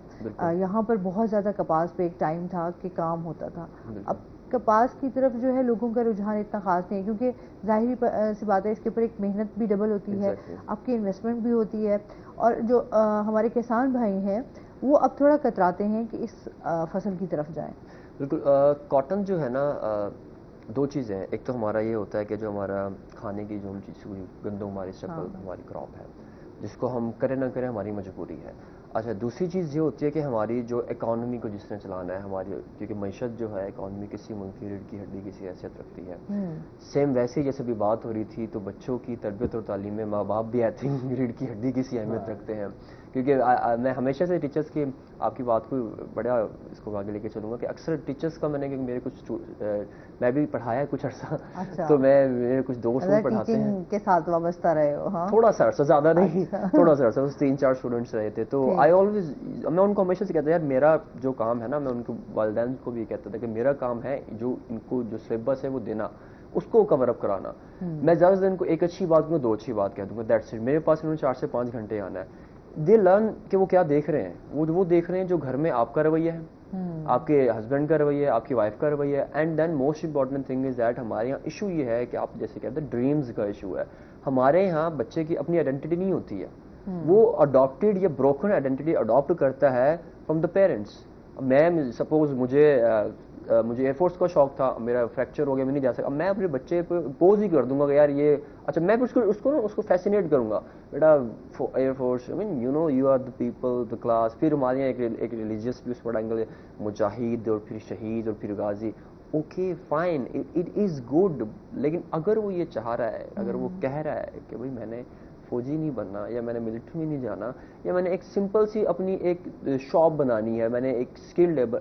یہاں پر بہت زیادہ کپاس پہ ایک ٹائم تھا کہ کام ہوتا تھا. اب کپاس کی طرف جو ہے لوگوں کا رجحان اتنا خاص نہیں ہے، کیونکہ ظاہری سی بات ہے اس کے اوپر ایک محنت بھی ڈبل ہوتی ہے، آپ کی انویسٹمنٹ بھی ہوتی ہے. اور جو ہمارے کسان بھائی ہیں وہ اب تھوڑا کتراتے ہیں کہ اس فصل کی طرف جائیں. بالکل. کاٹن جو ہے نا، 2 چیزیں ہیں. ایک تو ہمارا یہ ہوتا ہے کہ جو ہمارا کھانے کی جو گندم ہماری اسٹیپل ہماری کراپ ہے، جس کو ہم کریں نہ کریں ہماری مجبوری ہے. اچھا، دوسری چیز یہ ہوتی ہے کہ ہماری جو اکانومی کو جس نے چلانا ہے، ہماری کیونکہ معیشت جو ہے اکانومی کسی ملک کی ریڑھ کی ہڈی کی حیثیت رکھتی ہے. سیم ویسے ہی جیسے بھی بات ہو رہی تھی، تو بچوں کی تربیت اور تعلیم میں ماں باپ بھی آئی تھنک ریڑھ کی ہڈی کی اہمیت رکھتے ہیں. کیونکہ میں ہمیشہ سے ٹیچرس کی آپ کی بات کو بڑا اس کو آگے لے کے چلوں گا کہ اکثر ٹیچرس کا میں نے میرے کچھ میں بھی پڑھایا کچھ عرصہ، تو میرے کچھ دوست بھی پڑھاتے ہیں کے ساتھ وابستہ رہے ہو. تھوڑا سا عرصہ، زیادہ نہیں، تھوڑا سا عرصہ، 3-4 اسٹوڈنٹس رہے تھے. تو آئی آلویز، میں ان کو ہمیشہ سے کہتا ہوں یار میرا جو کام ہے نا، میں ان کو والدین کو بھی کہتا تھا کہ میرا کام ہے جو ان کو جو سلیبس ہے وہ دینا، اس کو کور اپ کرانا. میں زیادہ سے ان کو ایک اچھی بات کہوں 2 اچھی بات کہہ دوں گا، دیٹس اٹ. میرے پاس انہوں نے 4 سے 5 گھنٹے آنا ہے. دے لرن کہ وہ کیا دیکھ رہے ہیں. وہ دیکھ رہے ہیں جو گھر میں آپ کا رویہ ہے، آپ کے ہسبینڈ کا رویہ ہے، آپ کی وائف کا رویہ ہے. And then most important thing is that ہمارے یہاں ایشو یہ ہے کہ آپ جیسے کہتے ہیں ڈریمز کا ایشو ہے. ہمارے یہاں بچے کی اپنی آئیڈینٹی نہیں ہوتی ہے، وہ اڈاپٹیڈ یا بروکن آئیڈینٹی اڈاپٹ کرتا ہے فرام دا پیرنٹس. میں سپوز مجھے ایئر فورس کا شوق تھا، میرا فریکچر ہو گیا، میں نہیں جا سکا. اب میں اپنے بچے پہ پوز ہی کر دوں گا کہ یار یہ اچھا، میں اس کو فیسینیٹ کروں گا، بیٹا air force, you know you are the people the class. پھر ہمارے یہاں ایک ریلیجیس بھی اس بڑا اینگل ہے، مجاہد اور پھر شہید اور پھر غازی. Okay fine, it is good. لیکن اگر وہ یہ چاہ رہا ہے، اگر وہ کہہ رہا ہے کہ بھائی میں نے فوجی نہیں بننا، یا میں نے ملٹری میں نہیں جانا، یا میں نے ایک سمپل سی اپنی ایک شاپ بنانی ہے، میں نے ایک اسکل لیبر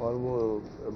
اور وہ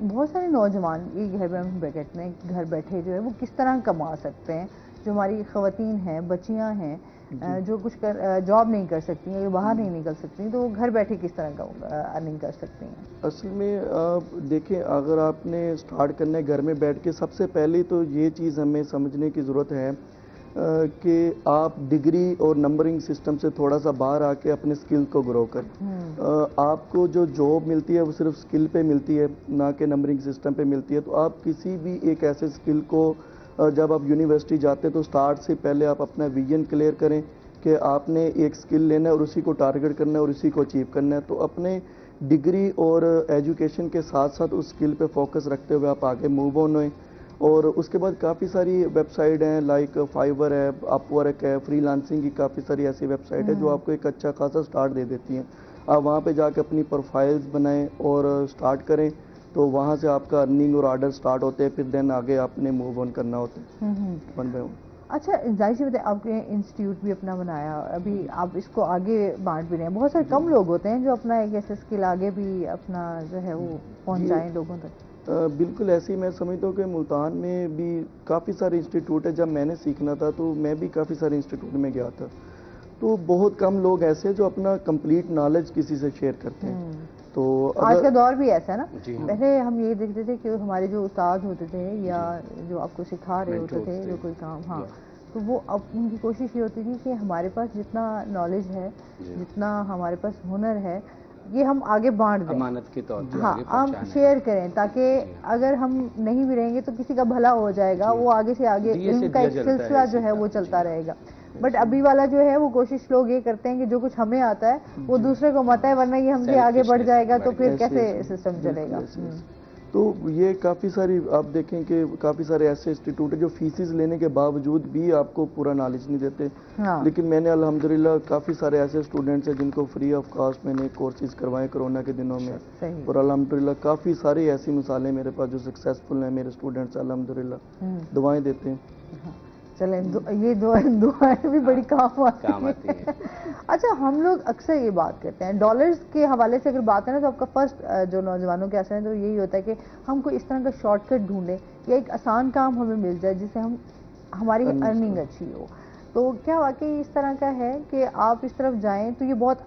بہت سارے نوجوان یہ گھر میں ہم کہتے ہیں گھر بیٹھے جو ہے وہ کس طرح کما سکتے ہیں، جو ہماری خواتین ہیں، بچیاں ہیں جو کچھ جاب نہیں کر سکتی ہیں، باہر نہیں نکل سکتی، تو وہ گھر بیٹھے کس طرح کا ارننگ کر سکتی ہیں؟ اصل میں آپ دیکھیں، اگر آپ نے سٹارٹ کرنا ہے گھر میں بیٹھ کے، سب سے پہلے تو یہ چیز ہمیں سمجھنے کی ضرورت ہے کہ آپ ڈگری اور نمبرنگ سسٹم سے تھوڑا سا باہر آ کے اپنے سکل کو گرو کریں۔ آپ کو جو جاب ملتی ہے وہ صرف سکل پہ ملتی ہے، نہ کہ نمبرنگ سسٹم پہ ملتی ہے۔ تو آپ کسی بھی ایک ایسے سکل کو جب آپ یونیورسٹی جاتے تو سٹارٹ سے پہلے آپ اپنا ویژن کلیئر کریں کہ آپ نے ایک سکل لینا ہے اور اسی کو ٹارگٹ کرنا ہے اور اسی کو اچیو کرنا ہے۔ تو اپنے ڈگری اور ایجوکیشن کے ساتھ ساتھ اس سکل پہ فوکس رکھتے ہوئے آپ آگے موو آن ہوئیں۔ اور اس کے بعد کافی ساری ویب سائٹ ہیں، لائک فائیور ہے، اپ ورک ہے، فری لانسنگ کی کافی ساری ایسی ویب سائٹ ہے جو آپ کو ایک اچھا خاصا سٹارٹ دے دیتی ہیں۔ آپ وہاں پہ جا کے اپنی پروفائلز بنائیں اور سٹارٹ کریں، تو وہاں سے آپ کا ارننگ اور آرڈر سٹارٹ ہوتے ہیں، پھر دین آگے آپ نے موو آن کرنا ہوتا ہے ون بائی ون۔ اچھا ظاہر سی بات ہے، آپ نے انسٹیٹیوٹ بھی اپنا بنایا، ابھی آپ اس کو آگے بانٹ بھی رہے ہیں، بہت سارے کم لوگ ہوتے ہیں جو اپنا ایک ایسے اسکل آگے بھی اپنا جو ہے وہ پہنچائیں لوگوں تک۔ بالکل ایسے ہی میں سمجھتا ہوں کہ ملتان میں بھی کافی سارے انسٹیٹیوٹ ہے۔ جب میں نے سیکھنا تھا تو میں بھی کافی سارے انسٹیٹیوٹ میں گیا تھا، تو بہت کم لوگ ایسے جو اپنا کمپلیٹ نالج کسی سے شیئر کرتے ہیں۔ تو آج کا دور بھی ایسا ہے نا، پہلے ہم یہ دیکھتے تھے کہ ہمارے جو استاد ہوتے تھے یا جو آپ کو سکھا رہے ہوتے تھے جو کوئی کام، ہاں، تو وہ اب ان کی کوشش یہ ہوتی تھی کہ ہمارے پاس جتنا نالج ہے، جتنا ہمارے پاس ہنر ہے، یہ ہم آگے بانٹ دیں، امانت کے طور پہ ہاں ہم شیئر کریں، تاکہ اگر ہم نہیں بھی رہیں گے تو کسی کا بھلا ہو جائے گا، وہ آگے سے آگے علم کا ایک سلسلہ جو ہے وہ چلتا رہے گا۔ بٹ ابھی والا جو ہے وہ کوشش لوگ یہ کرتے ہیں کہ جو کچھ ہمیں آتا ہے وہ دوسرے کو مت ہے، ورنہ یہ ہم سے آگے بڑھ جائے گا تو پھر کیسے سسٹم چلے گا؟ تو یہ کافی ساری آپ دیکھیں کہ کافی سارے ایسے انسٹیٹیوٹ ہیں جو فیسز لینے کے باوجود بھی آپ کو پورا نالج نہیں دیتے، لیکن میں نے الحمدللہ کافی سارے ایسے اسٹوڈنٹس ہیں جن کو فری آف کاسٹ میں نے کورسز کروائے کرونا کے دنوں میں، اور الحمدللہ کافی ساری ایسی مثالیں میرے پاس جو سکسیسفل ہیں میرے اسٹوڈنٹس، الحمدللہ دعائیں دیتے ہیں۔ چلیں یہ دعائیں بھی بڑی کام آتی ہیں۔ اچھا ہم لوگ اکثر یہ بات کرتے ہیں ڈالرز کے حوالے سے، اگر بات ہے نا تو آپ کا فرسٹ جو نوجوانوں کے اثر ہے تو یہی ہوتا ہے کہ ہم کو اس طرح کا شارٹ کٹ ڈھونڈیں یا ایک آسان کام ہمیں مل جائے جس سے ہماری ارننگ اچھی ہو۔ تو کیا واقعی اس طرح کا ہے کہ آپ اس طرف جائیں تو یہ بہت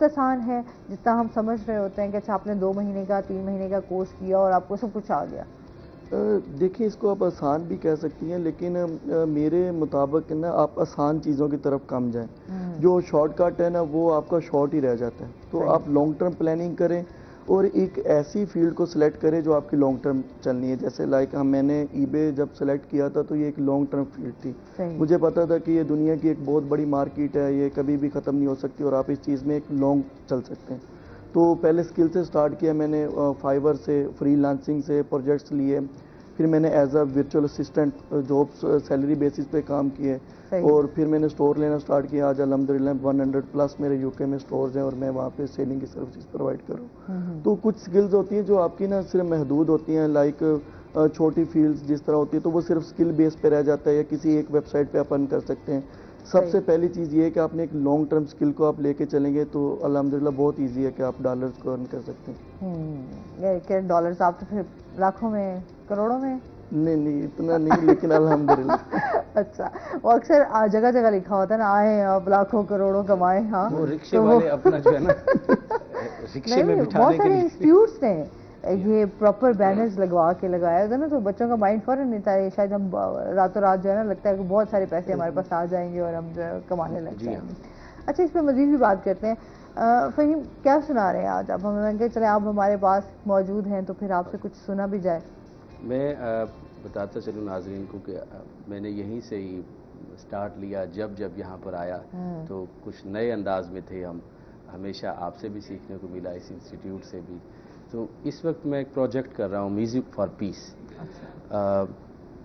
آسان ہے جتنا ہم سمجھ رہے ہوتے ہیں کہ اچھا آپ نے 2 مہینے کا 3 مہینے کا کورس کیا اور آپ کو سب کچھ آ گیا؟ دیکھیں اس کو آپ آسان بھی کہہ سکتی ہیں، لیکن میرے مطابق نا آپ آسان چیزوں کی طرف کم جائیں۔ جو شارٹ کٹ ہے نا وہ آپ کا شارٹ ہی رہ جاتا ہے، تو آپ لانگ ٹرم پلاننگ کریں اور ایک ایسی فیلڈ کو سلیکٹ کریں جو آپ کی لانگ ٹرم چلنی ہے۔ جیسے لائک میں نے ای بے جب سلیکٹ کیا تھا تو یہ ایک لانگ ٹرم فیلڈ تھی، مجھے پتا تھا کہ یہ دنیا کی ایک بہت بڑی مارکیٹ ہے، یہ کبھی بھی ختم نہیں ہو سکتی اور آپ اس چیز میں ایک لانگ چل سکتے ہیں۔ تو پہلے سکل سے سٹارٹ کیا میں نے، فائیور سے، فری لانسنگ سے پروجیکٹس لیے، پھر میں نے as a virtual assistant jobs salary basis پہ کام کیے، اور پھر میں نے سٹور لینا سٹارٹ کیا۔ آج الحمدللہ 100+ میرے UK میں سٹورز ہیں اور میں وہاں پہ سیلنگ کی سروسز پرووائڈ کروں۔ تو کچھ سکلز ہوتی ہیں جو آپ کی نا صرف محدود ہوتی ہیں، لائک چھوٹی فیلڈز جس طرح ہوتی ہے تو وہ صرف سکل بیس پہ رہ جاتا ہے، یا کسی ایک ویب سائٹ پہ آپ ارن کر سکتے ہیں۔ سب سے پہلی چیز یہ ہے کہ آپ نے ایک لانگ ٹرم سکل کو آپ لے کے چلیں گے تو الحمدللہ بہت ایزی ہے کہ آپ ڈالرز کو ارن کر سکتے ہیں۔ کہ ڈالرز آپ تو پھر لاکھوں میں، کروڑوں میں؟ نہیں اتنا نہیں، لیکن الحمدللہ۔ اچھا وہ اکثر جگہ جگہ لکھا ہوتا ہے نا، آئیں آپ لاکھوں کروڑوں کمائیں۔ ہاں وہ رکشے والے اپنا جو ہے نا رکشے میں بٹھانے بہت کے سارے لیے انسٹیٹیوٹس نے یہ پراپر بینرز لگوا کے لگایا ہوتا ہے نا، تو بچوں کا مائنڈ فوراً نہیں تھا، شاید ہم راتوں رات جو ہے نا لگتا ہے کہ بہت سارے پیسے ہمارے پاس آ جائیں گے اور ہم جو ہے کمانے لگ جائیں گے۔ اچھا اس پہ مزید بھی بات کرتے ہیں۔ فہیم کیا سنا رہے ہیں آج آپ ہمیں؟ کہ چلیں آپ ہمارے پاس موجود ہیں تو پھر آپ سے کچھ سنا بھی جائے۔ میں بتاتا چلوں ناظرین کو کہ میں نے یہیں سے ہی سٹارٹ لیا، جب یہاں پر آیا تو کچھ نئے انداز میں تھے ہم، ہمیشہ آپ سے بھی سیکھنے کو ملا، اس انسٹیٹیوٹ سے بھی۔ تو اس وقت میں ایک پروجیکٹ کر رہا ہوں، میوزک فار پیس۔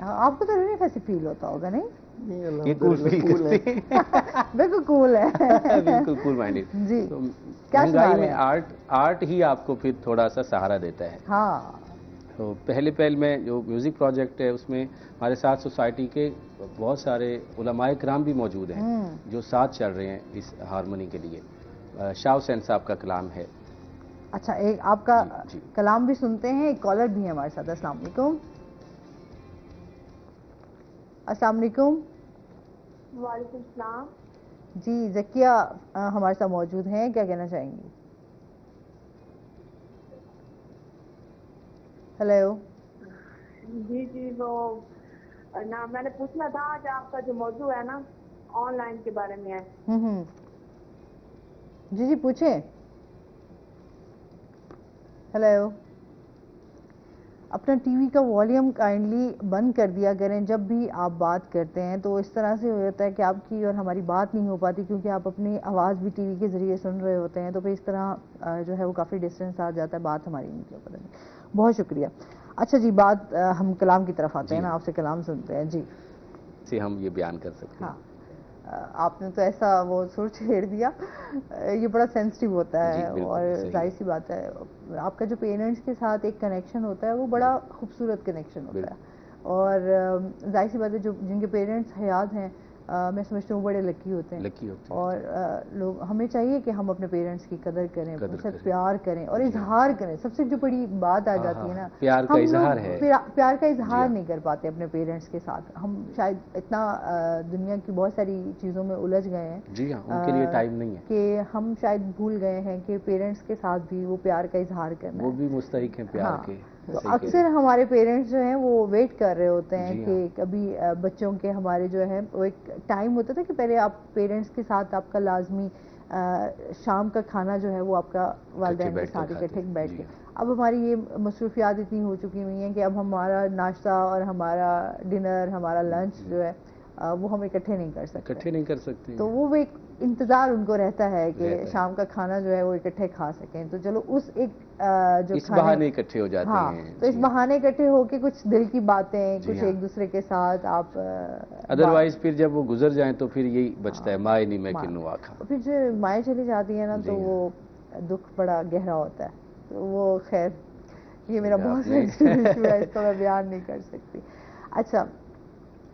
آپ کو تو ریلیف ایسے فیل ہوتا ہوگا نہیں؟ یہ کول فیل کرتے ہیں بالکل کول ہے، بالکل کول مائنڈیڈ جی. تو کیا مہنگائی سنا میں رہے ہیں؟ آرٹ ہی آپ کو پھر تھوڑا سا سہارا دیتا ہے. ہاں تو پہل میں جو میوزک پروجیکٹ ہے اس میں ہمارے ساتھ سوسائٹی کے بہت سارے علماء کرام بھی موجود ہیں جو ساتھ چل رہے ہیں اس ہارمونی کے لیے. شاہ حسین صاحب کا کلام ہے. اچھا، ایک آپ کا جی. کلام بھی سنتے ہیں. ایک کالر بھی ہے ہمارے ساتھ. السلام علیکم. السلام علیکم. وعلیکم السلام. جی زکیہ ہمارے ساتھ موجود ہیں، کیا کہنا چاہیں گی؟ ہیلو. جی وہ نا میں نے پوچھنا تھا آج آپ کا جو موضوع ہے نا آن لائن کے بارے میں ہے. جی پوچھیں. ہیلو. اپنا ٹی وی کا والیوم کائنڈلی بند کر دیا کریں جب بھی آپ بات کرتے ہیں. تو اس طرح سے ہو جاتا ہے کہ آپ کی اور ہماری بات نہیں ہو پاتی، کیونکہ آپ اپنی آواز بھی ٹی وی کے ذریعے سن رہے ہوتے ہیں. تو پھر اس طرح جو ہے وہ کافی ڈسٹینس آ جاتا ہے، بات ہماری نہیں پتہ نہیں. بہت شکریہ. اچھا جی، بات ہم کلام کی طرف آتے ہیں نا، آپ سے کلام سنتے ہیں. جی سے ہم یہ بیان کر سکتے ہیں. ہاں، آپ نے تو ایسا وہ سر چھیڑ دیا. یہ بڑا سینسٹیو ہوتا ہے اور ظاہر سی بات ہے آپ کا جو پیرنٹس کے ساتھ ایک کنیکشن ہوتا ہے وہ بڑا خوبصورت کنیکشن ہوتا ہے. اور ظاہر سی بات ہے جو جن کے پیرنٹس حیات ہیں میں سمجھتی ہوں وہ بڑے لکی ہوتے ہیں. اور لوگ ہمیں چاہیے کہ ہم اپنے پیرنٹس کی قدر کریں، ان سے پیار کریں اور اظہار کریں. سب سے جو بڑی بات آ جاتی ہے نا، پیار کا اظہار ہے. پیار کا اظہار نہیں کر پاتے اپنے پیرنٹس کے ساتھ. ہم شاید اتنا دنیا کی بہت ساری چیزوں میں الجھ گئے ہیں، جی ہاں، ان کے لیے ٹائم نہیں ہے کہ ہم شاید بھول گئے ہیں کہ پیرنٹس کے ساتھ بھی وہ پیار کا اظہار کرنا ہے. وہ بھی مستحق ہیں پیار کے. اکثر ہمارے پیرنٹس جو ہیں وہ ویٹ کر رہے ہوتے ہیں کہ کبھی بچوں کے ہمارے جو ہے وہ ایک ٹائم ہوتا تھا کہ پہلے آپ پیرنٹس کے ساتھ آپ کا لازمی شام کا کھانا جو ہے وہ آپ کا والدین کے ساتھ اکٹھے بیٹھ کے. اب ہماری یہ مصروفیات اتنی ہو چکی ہوئی ہیں کہ اب ہمارا ناشتہ اور ہمارا ڈنر، ہمارا لنچ جو ہے وہ ہم اکٹھے نہیں کر سکتے. تو وہ ایک انتظار ان کو رہتا ہے کہ شام کا کھانا جو ہے وہ اکٹھے کھا سکیں. تو چلو اس ایک جو اس بہانے اکٹھے ہو جاتے ہیں. تو اس بہانے اکٹھے ہو کے کچھ دل کی باتیں کچھ ایک دوسرے کے ساتھ آپ ادروائز پھر جب وہ گزر جائیں تو پھر یہی بچتا ہے مائے نہیں میں کنو آکھا. پھر جو مائیں چلی جاتی ہیں نا تو وہ دکھ بڑا گہرا ہوتا ہے. تو وہ خیر یہ میرا بہت سینسٹیو ایشو ہے، اس کو میں بیان نہیں کر سکتی. اچھا،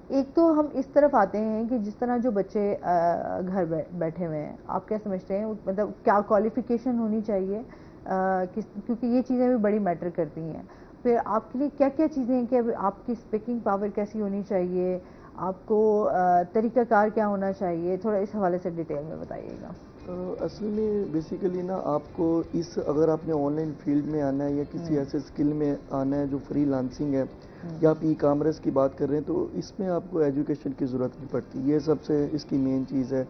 ایک تو ہم اس طرف آتے ہیں کہ جس طرح جو بچے گھر بیٹھے ہوئے ہیں، آپ کیا سمجھتے ہیں مطلب کیا کوالیفیکیشن ہونی چاہیے؟ کیونکہ یہ چیزیں بھی بڑی میٹر کرتی ہیں. پھر آپ کے لیے کیا کیا چیزیں ہیں کہ آپ کی اسپیکنگ پاور کیسی ہونی چاہیے، آپ کو طریقہ کار کیا ہونا چاہیے؟ تھوڑا اس حوالے سے ڈیٹیل میں بتائیے گا. اصل میں بیسیکلی نا آپ کو اگر آپ نے آن لائن فیلڈ میں آنا ہے یا کسی ایسے اسکل میں آنا ہے جو فری لانسنگ ہے یا آپ ای کامرس کی بات کر رہے ہیں، تو اس میں آپ کو ایجوکیشن کی ضرورت نہیں پڑتی. یہ سب سے اس کی مین چیز ہے.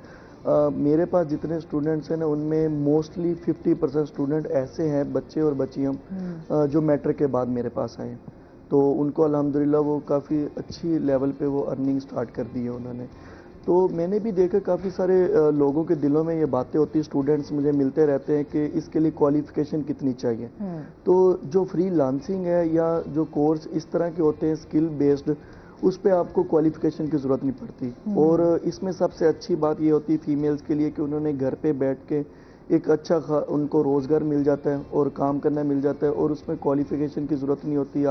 میرے پاس جتنے اسٹوڈنٹس ہیں نا ان میں موسٹلی 50% اسٹوڈنٹ ایسے ہیں، بچے اور بچیاں جو میٹرک کے بعد میرے پاس آئے ہیں. تو ان کو الحمدللہ وہ کافی اچھی لیول پہ وہ ارننگ سٹارٹ کر دی ہے انہوں نے. تو میں نے بھی دیکھا کافی سارے لوگوں کے دلوں میں یہ باتیں ہوتی ہیں، اسٹوڈنٹس مجھے ملتے رہتے ہیں کہ اس کے لیے کوالیفیکیشن کتنی چاہیے. تو جو فری لانسنگ ہے یا جو کورس اس طرح کے ہوتے ہیں اسکل بیسڈ، اس پہ آپ کو کوالیفیکیشن کی ضرورت نہیں پڑتی. اور اس میں سب سے اچھی بات یہ ہوتی ہے فیمیلز کے لیے کہ انہوں نے گھر پہ بیٹھ کے ایک اچھا ان کو روزگار مل جاتا ہے اور کام کرنا مل جاتا ہے، اور اس میں کوالیفیکیشن کی ضرورت نہیں ہوتی.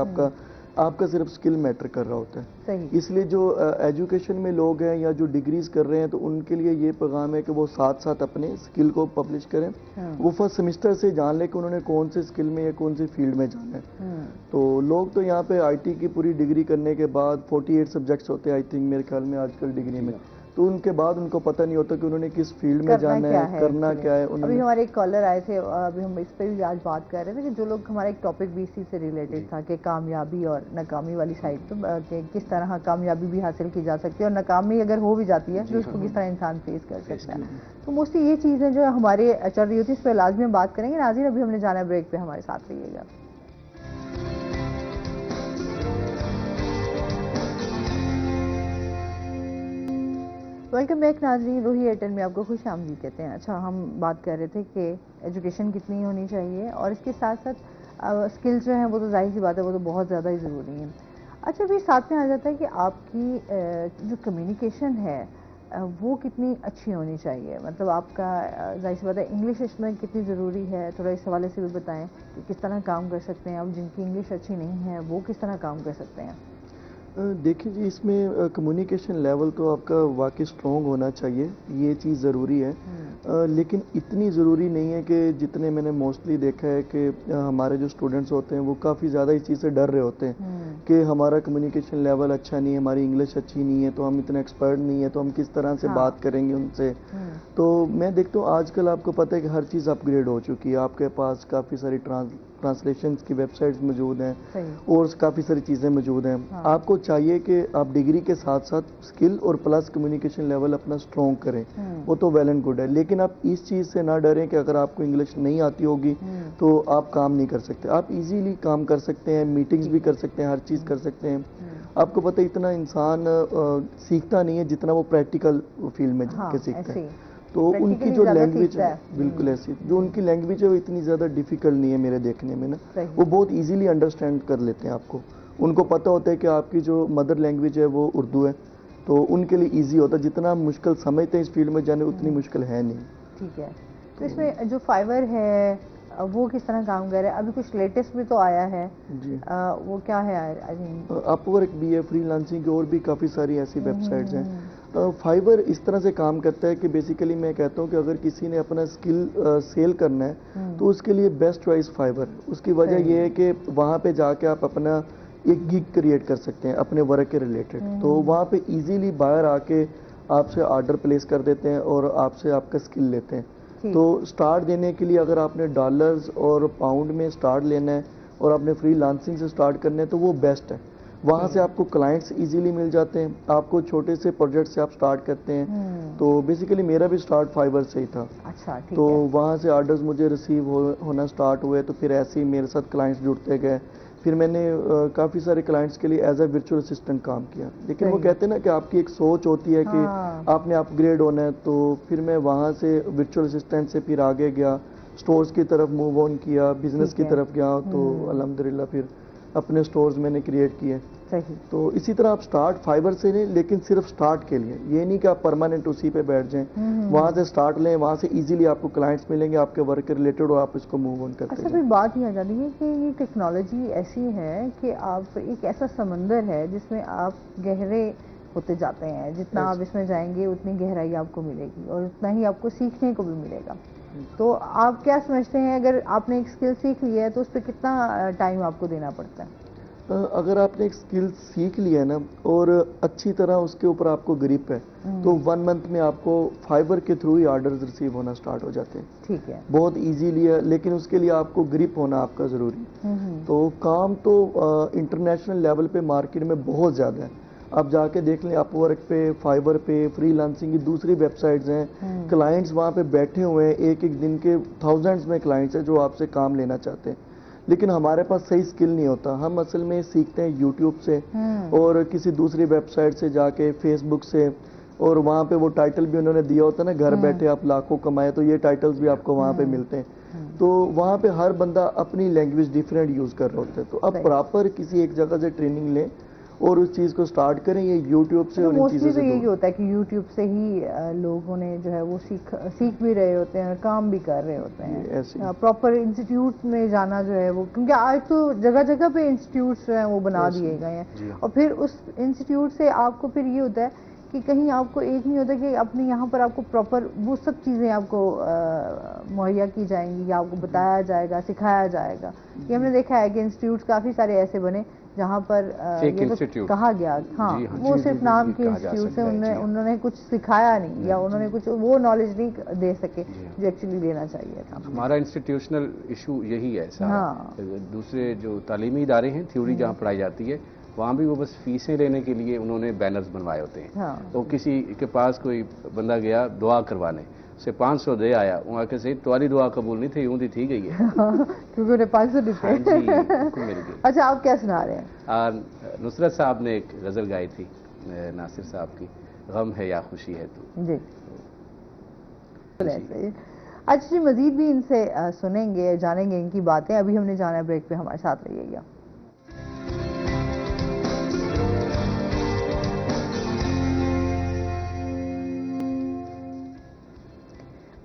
آپ کا صرف اسکل میٹر کر رہا ہوتا ہے. اس لیے جو ایجوکیشن میں لوگ ہیں یا جو ڈگریز کر رہے ہیں تو ان کے لیے یہ پیغام ہے کہ وہ ساتھ ساتھ اپنے اسکل کو پبلش کریں. وہ فرسٹ سیمسٹر سے جان لیں کہ انہوں نے کون سے اسکل میں یا کون سی فیلڈ میں جانا ہے. تو لوگ تو یہاں پہ آئی ٹی کی پوری ڈگری کرنے کے بعد 48 سبجیکٹس ہوتے ہیں آئی تھنک میرے خیال میں آج کل ڈگری میں، تو ان کے بعد ان کو پتہ نہیں ہوتا کہ انہوں نے کس فیلڈ میں جانا ہے، کرنا کیا ہے. ابھی ہمارے ایک کالر آئے تھے، ابھی ہم اس پہ بھی آج بات کر رہے تھے کہ جو لوگ ہمارا ایک ٹاپک بھی اسی سے ریلیٹڈ تھا کہ کامیابی اور ناکامی والی سائڈ پہ، کہ کس طرح کامیابی بھی حاصل کی جا سکتی ہے اور ناکامی اگر ہو بھی جاتی ہے تو اس کو کس طرح انسان فیس کر سکتا ہے. تو موسٹلی یہ چیزیں جو ہمارے چل رہی ہوتی ہے اس پہ لازمی ہم بات کریں گے. ناظرین ابھی ہم نے جانا ہے بریک پہ، ہمارے ساتھ رہیے گا. ویلکم بیک ناظرین، روہی ایئرٹیل میں آپ کو خوش آمدید کہتے ہیں. اچھا، ہم بات کر رہے تھے کہ ایجوکیشن کتنی ہونی چاہیے اور اس کے ساتھ ساتھ اسکلز جو ہیں وہ تو ظاہر سی بات ہے وہ تو بہت زیادہ ہی ضروری ہیں. اچھا بھی ساتھ میں آ جاتا ہے کہ آپ کی جو کمیونیکیشن ہے وہ کتنی اچھی ہونی چاہیے، مطلب آپ کا ظاہر سی بات ہے انگلش اس میں کتنی ضروری ہے، تھوڑا اس حوالے سے بھی بتائیں کہ کس طرح کام کر سکتے ہیں، اب جن کی انگلش اچھی نہیں ہے وہ کس طرح کام کر سکتے ہیں؟ دیکھیں جی، اس میں کمیونیکیشن لیول تو آپ کا واقعی اسٹرانگ ہونا چاہیے، یہ چیز ضروری ہے، لیکن اتنی ضروری نہیں ہے کہ جتنے میں نے موسٹلی دیکھا ہے کہ ہمارے جو اسٹوڈنٹس ہوتے ہیں وہ کافی زیادہ اس چیز سے ڈر رہے ہوتے ہیں کہ ہمارا کمیونیکیشن لیول اچھا نہیں ہے، ہماری انگلش اچھی نہیں ہے، تو ہم اتنا ایکسپرٹ نہیں ہے، تو ہم کس طرح سے بات کریں گے ان سے۔ تو میں دیکھتا ہوں آج کل آپ کو پتہ ہے کہ ہر چیز اپ گریڈ ہو چکی ہے، آپ کے پاس کافی ساری ٹرانسلیشنز کی ویب سائٹس موجود ہیں اور کافی ساری چیزیں موجود ہیں۔ آپ کو چاہیے کہ آپ ڈگری کے ساتھ ساتھ اسکل اور پلس کمیونیکیشن لیول اپنا اسٹرانگ کریں، وہ تو ویل اینڈ گڈ ہے، لیکن آپ اس چیز سے نہ ڈریں کہ اگر آپ کو انگلش نہیں آتی ہوگی تو آپ کام نہیں کر سکتے۔ آپ ایزیلی کام کر سکتے ہیں، میٹنگز بھی کر سکتے ہیں، ہر چیز کر سکتے ہیں۔ آپ کو پتہ ہے اتنا انسان سیکھتا نہیں ہے جتنا وہ پریکٹیکل فیلڈ میں جا کے سیکھتا ہے، تو ان کی جو لینگویج ہے بالکل ایسی، جو ان کی لینگویج ہے وہ اتنی زیادہ ڈیفیکلٹ نہیں ہے میرے دیکھنے میں نا، وہ بہت ایزیلی انڈرسٹینڈ کر لیتے ہیں آپ کو۔ ان کو پتہ ہوتا ہے کہ آپ کی جو مدر لینگویج ہے وہ اردو ہے، تو ان کے لیے ایزی ہوتا ہے، جتنا مشکل سمجھتے ہیں اس فیلڈ میں جانے اتنی مشکل ہے نہیں۔ ٹھیک ہے، تو اس میں جو فائبر ہے وہ کس طرح کام کر رہا ہے؟ ابھی کچھ لیٹسٹ بھی تو آیا ہے جی، وہ کیا ہے؟ اپ ورک بھی ہے، فری لانسنگ کی اور بھی کافی ساری ایسی ویب سائٹس ہیں۔ فائبر اس طرح سے کام کرتا ہے کہ بیسیکلی میں کہتا ہوں کہ اگر کسی نے اپنا اسکل سیل کرنا ہے تو اس کے لیے بیسٹ چوائس فائبر ہے۔ اس کی وجہ یہ ہے کہ وہاں پہ جا کے آپ اپنا ایک گگ کریٹ کر سکتے ہیں اپنے ورک کے ریلیٹڈ، تو وہاں پہ ایزیلی باہر آ کے آپ سے آرڈر پلیس کر دیتے ہیں اور آپ سے آپ کا اسکل لیتے ہیں۔ تو سٹارٹ دینے کے لیے اگر آپ نے ڈالرز اور پاؤنڈ میں سٹارٹ لینا ہے اور آپ نے فری لانسنگ سے سٹارٹ کرنا ہے تو وہ بیسٹ ہے، وہاں سے آپ کو کلائنٹس ایزیلی مل جاتے ہیں، آپ کو چھوٹے سے پروجیکٹ سے آپ سٹارٹ کرتے ہیں۔ تو بیسیکلی میرا بھی سٹارٹ فائبر سے ہی تھا، تو وہاں سے آرڈرز مجھے ریسیو ہونا سٹارٹ ہوئے، تو پھر ایسے ہی میرے ساتھ کلائنٹس جڑتے گئے، پھر میں نے کافی سارے کلائنٹس کے لیے ایز اے ورچوئل اسسٹنٹ کام کیا۔ لیکن وہ کہتے ہیں نا کہ آپ کی ایک سوچ ہوتی ہے کہ آپ نے اپ گریڈ ہونا ہے، تو پھر میں وہاں سے ورچوئل اسسٹنٹ سے پھر آگے گیا، سٹورز کی طرف موو آن کیا، بزنس کی طرف گیا، تو الحمدللہ پھر اپنے سٹورز میں نے کریٹ کیے۔ تو اسی طرح آپ سٹارٹ فائبر سے لیں، لیکن صرف سٹارٹ کے لیے، یہ نہیں کہ آپ پرماننٹ اسی پہ بیٹھ جائیں، وہاں سے سٹارٹ لیں، وہاں سے ایزیلی آپ کو کلائنٹس ملیں گے آپ کے ورک کے ریلیٹڈ اور آپ اس کو موو آن کرتے ہیں۔ اچھا، پھر بات یہ آ جاتی ہے کہ یہ ٹیکنالوجی ایسی ہے کہ آپ ایک ایسا سمندر ہے جس میں آپ گہرے ہوتے جاتے ہیں، جتنا آپ اس میں جائیں گے اتنی گہرائی آپ کو ملے گی اور اتنا ہی آپ کو سیکھنے کو بھی ملے گا۔ تو آپ کیا سمجھتے ہیں اگر آپ نے ایک اسکل سیکھ لی ہے تو اس پہ کتنا ٹائم آپ کو دینا پڑتا ہے؟ اگر آپ نے ایک اسکل سیکھ لیا ہے نا اور اچھی طرح اس کے اوپر آپ کو گرپ ہے تو 1 منتھ میں آپ کو فائبر کے تھرو ہی آرڈرز ریسیو ہونا سٹارٹ ہو جاتے ہیں۔ ٹھیک ہے، بہت ایزیلی ہے، لیکن اس کے لیے آپ کو گرپ ہونا آپ کا ضروری ہے۔ تو کام تو انٹرنیشنل لیول پہ مارکیٹ میں بہت زیادہ ہے، آپ جا کے دیکھ لیں، اپ ورک پہ، فائبر پہ، فری لانسنگ کی دوسری ویب سائٹس ہیں، کلائنٹس وہاں پہ بیٹھے ہوئے ہیں، ایک ایک دن کے تھاؤزینڈز میں کلائنٹس ہیں جو آپ سے کام لینا چاہتے ہیں، لیکن ہمارے پاس صحیح اسکل نہیں ہوتا۔ ہم اصل میں سیکھتے ہیں یوٹیوب سے اور کسی دوسری ویب سائٹ سے جا کے، فیس بک سے، اور وہاں پہ وہ ٹائٹل بھی انہوں نے دیا ہوتا ہے نا، گھر بیٹھے آپ لاکھوں کمائے، تو یہ ٹائٹلز بھی آپ کو وہاں پہ ملتے ہیں۔ تو وہاں پہ ہر بندہ اپنی لینگویج ڈیفرنٹ یوز کر رہا ہوتا ہے، تو اب پراپر کسی ایک جگہ سے ٹریننگ لیں اور اس چیز کو سٹارٹ کریں، یہ یوٹیوب سے اور ان چیزوں سے۔ یہی ہوتا ہے کہ یوٹیوب سے ہی لوگوں نے جو ہے وہ سیکھ بھی رہے ہوتے ہیں، کام بھی کر رہے ہوتے ہیں۔ پراپر انسٹیٹیوٹ میں جانا جو ہے وہ، کیونکہ آج تو جگہ جگہ پہ انسٹیٹیوٹس جو ہیں وہ بنا دیے گئے ہیں، اور پھر اس انسٹیٹیوٹ سے آپ کو پھر یہ ہوتا ہے کہ کہیں آپ کو ایک نہیں ہوتا کہ اپنے یہاں پر آپ کو پراپر وہ سب چیزیں آپ کو مہیا کی جائیں گی یا آپ کو بتایا جائے گا، سکھایا جائے گا۔ یہ ہم نے دیکھا ہے کہ انسٹیٹیوٹس کافی سارے ایسے بنے جہاں پر یہ تو کہا گیا، ہاں وہ صرف نام کے انسٹیٹیوٹ ہیں، انہوں نے کچھ سکھایا نہیں یا انہوں نے کچھ وہ نالج نہیں دے سکے جو ایکچولی دینا چاہیے تھا۔ ہمارا انسٹیٹیوشنل ایشو یہی ہے سارا۔ دوسرے جو تعلیمی ادارے ہیں، تھیوری جہاں پڑھائی جاتی ہے، وہاں بھی وہ بس فیسیں لینے کے لیے انہوں نے بینرز بنوائے ہوتے ہیں۔ تو کسی کے پاس کوئی بندہ گیا دعا کروانے، اسے 500 دے آیا، وہاں کے صحیح تمہاری دعا قبول نہیں تھی، یوں تھی گئی ہے کیونکہ انہیں 500 دیتے ہیں۔ جی بالکل مل گئی۔ اچھا، آپ کیا سنا رہے ہیں؟ نصرت صاحب نے ایک غزل گائی تھی ناصر صاحب کی، غم ہے یا خوشی ہے تو۔ جی اچھا جی، مزید بھی ان سے سنیں گے، جانیں گے ان کی باتیں۔ ابھی ہم نے جانا ہے بریک پہ، ہمارے ساتھ رہیے گا۔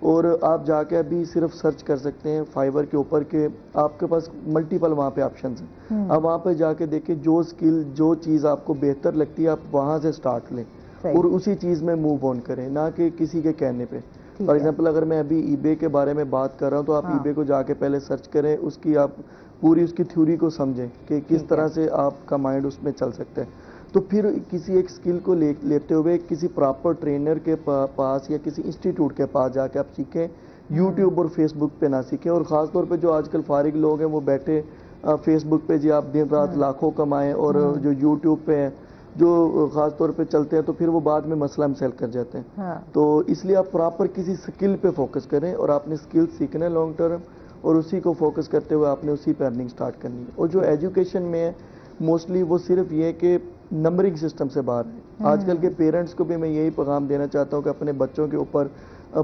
اور آپ جا کے ابھی صرف سرچ کر سکتے ہیں فائبر کے اوپر کہ آپ کے پاس ملٹیپل وہاں پہ آپشنز ہیں. آپ وہاں پہ جا کے دیکھیں جو اسکل جو چیز آپ کو بہتر لگتی ہے آپ وہاں سے سٹارٹ لیں اور اسی چیز میں موو آن کریں, نہ کہ کسی کے کہنے پہ. فار ایگزامپل اگر میں ابھی ای بے کے بارے میں بات کر رہا ہوں تو آپ ای بے کو جا کے پہلے سرچ کریں, اس کی آپ پوری اس کی تھیوری کو سمجھیں کہ کس طرح سے آپ کا مائنڈ اس میں چل سکتا ہے. تو پھر کسی ایک اسکل کو لیتے ہوئے کسی پراپر ٹرینر کے پاس یا کسی انسٹیٹیوٹ کے پاس جا کے آپ سیکھیں, یوٹیوب اور فیس بک پہ نہ سیکھیں. اور خاص طور پہ جو آج کل فارغ لوگ ہیں وہ بیٹھے فیس بک پہ جی آپ دن رات لاکھوں کمائیں, اور جو یوٹیوب پہ ہیں جو خاص طور پہ چلتے ہیں تو پھر وہ بعد میں مسئلہ مسائل کر جاتے ہیں. تو اس لیے آپ پراپر کسی اسکل پہ فوکس کریں, اور آپ نے اسکل سیکھنا ہے لانگ ٹرم, اور اسی کو فوکس کرتے ہوئے آپ نے اسی پہ ارننگ سٹارٹ کرنی ہے. اور جو ایجوکیشن میں ہے موسٹلی وہ صرف یہ کہ نمبرنگ سسٹم سے باہر ہے. آج کل کے پیرنٹس کو بھی میں یہی پیغام دینا چاہتا ہوں کہ اپنے بچوں کے اوپر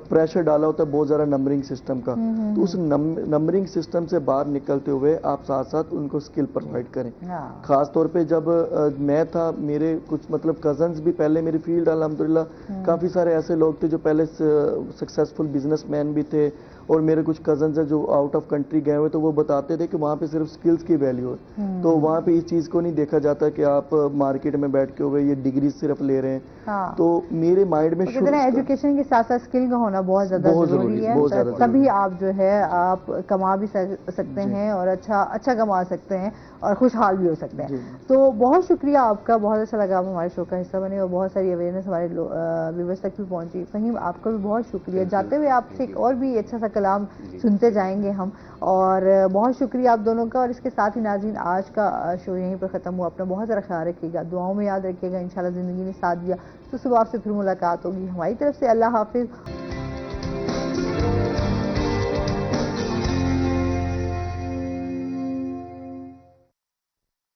پریشر ڈالا ہوتا ہے بہت زیادہ نمبرنگ سسٹم کا, تو اس نمبرنگ سسٹم سے باہر نکلتے ہوئے آپ ساتھ ساتھ ان کو اسکل پرووائڈ کریں. خاص طور پہ جب میں تھا, میرے کچھ مطلب کزنز بھی پہلے میری فیلڈ الحمدللہ کافی سارے ایسے لوگ تھے جو پہلے سکسیسفل بزنس مین بھی تھے, اور میرے کچھ کزنز ہیں جو آؤٹ آف کنٹری گئے ہوئے, تو وہ بتاتے تھے کہ وہاں پہ صرف سکلز کی ویلیو ہے. تو وہاں پہ اس چیز کو نہیں دیکھا جاتا کہ آپ مارکیٹ میں بیٹھ کے ہوئے یہ ڈگری صرف لے رہے ہیں. تو میرے مائنڈ میں ایجوکیشن کے ساتھ ساتھ اسکل کا ہونا بہت زیادہ ضروری ہے, تبھی آپ جو ہے آپ کما بھی سکتے ہیں اور اچھا کما سکتے ہیں اور خوشحال بھی ہو سکتے ہیں. تو بہت شکریہ آپ کا, بہت اچھا لگا آپ ہمارے شو کا حصہ بنے اور بہت ساری اویئرنیس ہمارے ویورز تک بھی پہنچی. فہیم آپ کا بھی بہت شکریہ. جاتے ہوئے آپ سے ایک اور بھی اچھا سا کلام سنتے جائیں گے ہم, اور بہت شکریہ آپ دونوں کا. اور اس کے ساتھ ہی ناظرین آج کا شو یہیں پر ختم ہوا. اپنا بہت زیادہ خیال رکھیے گا, دعاؤں میں یاد رکھیے گا. انشاءاللہ زندگی نے ساتھ دیا تو صبح آپ سے پھر ملاقات ہوگی. ہماری طرف سے اللہ حافظ.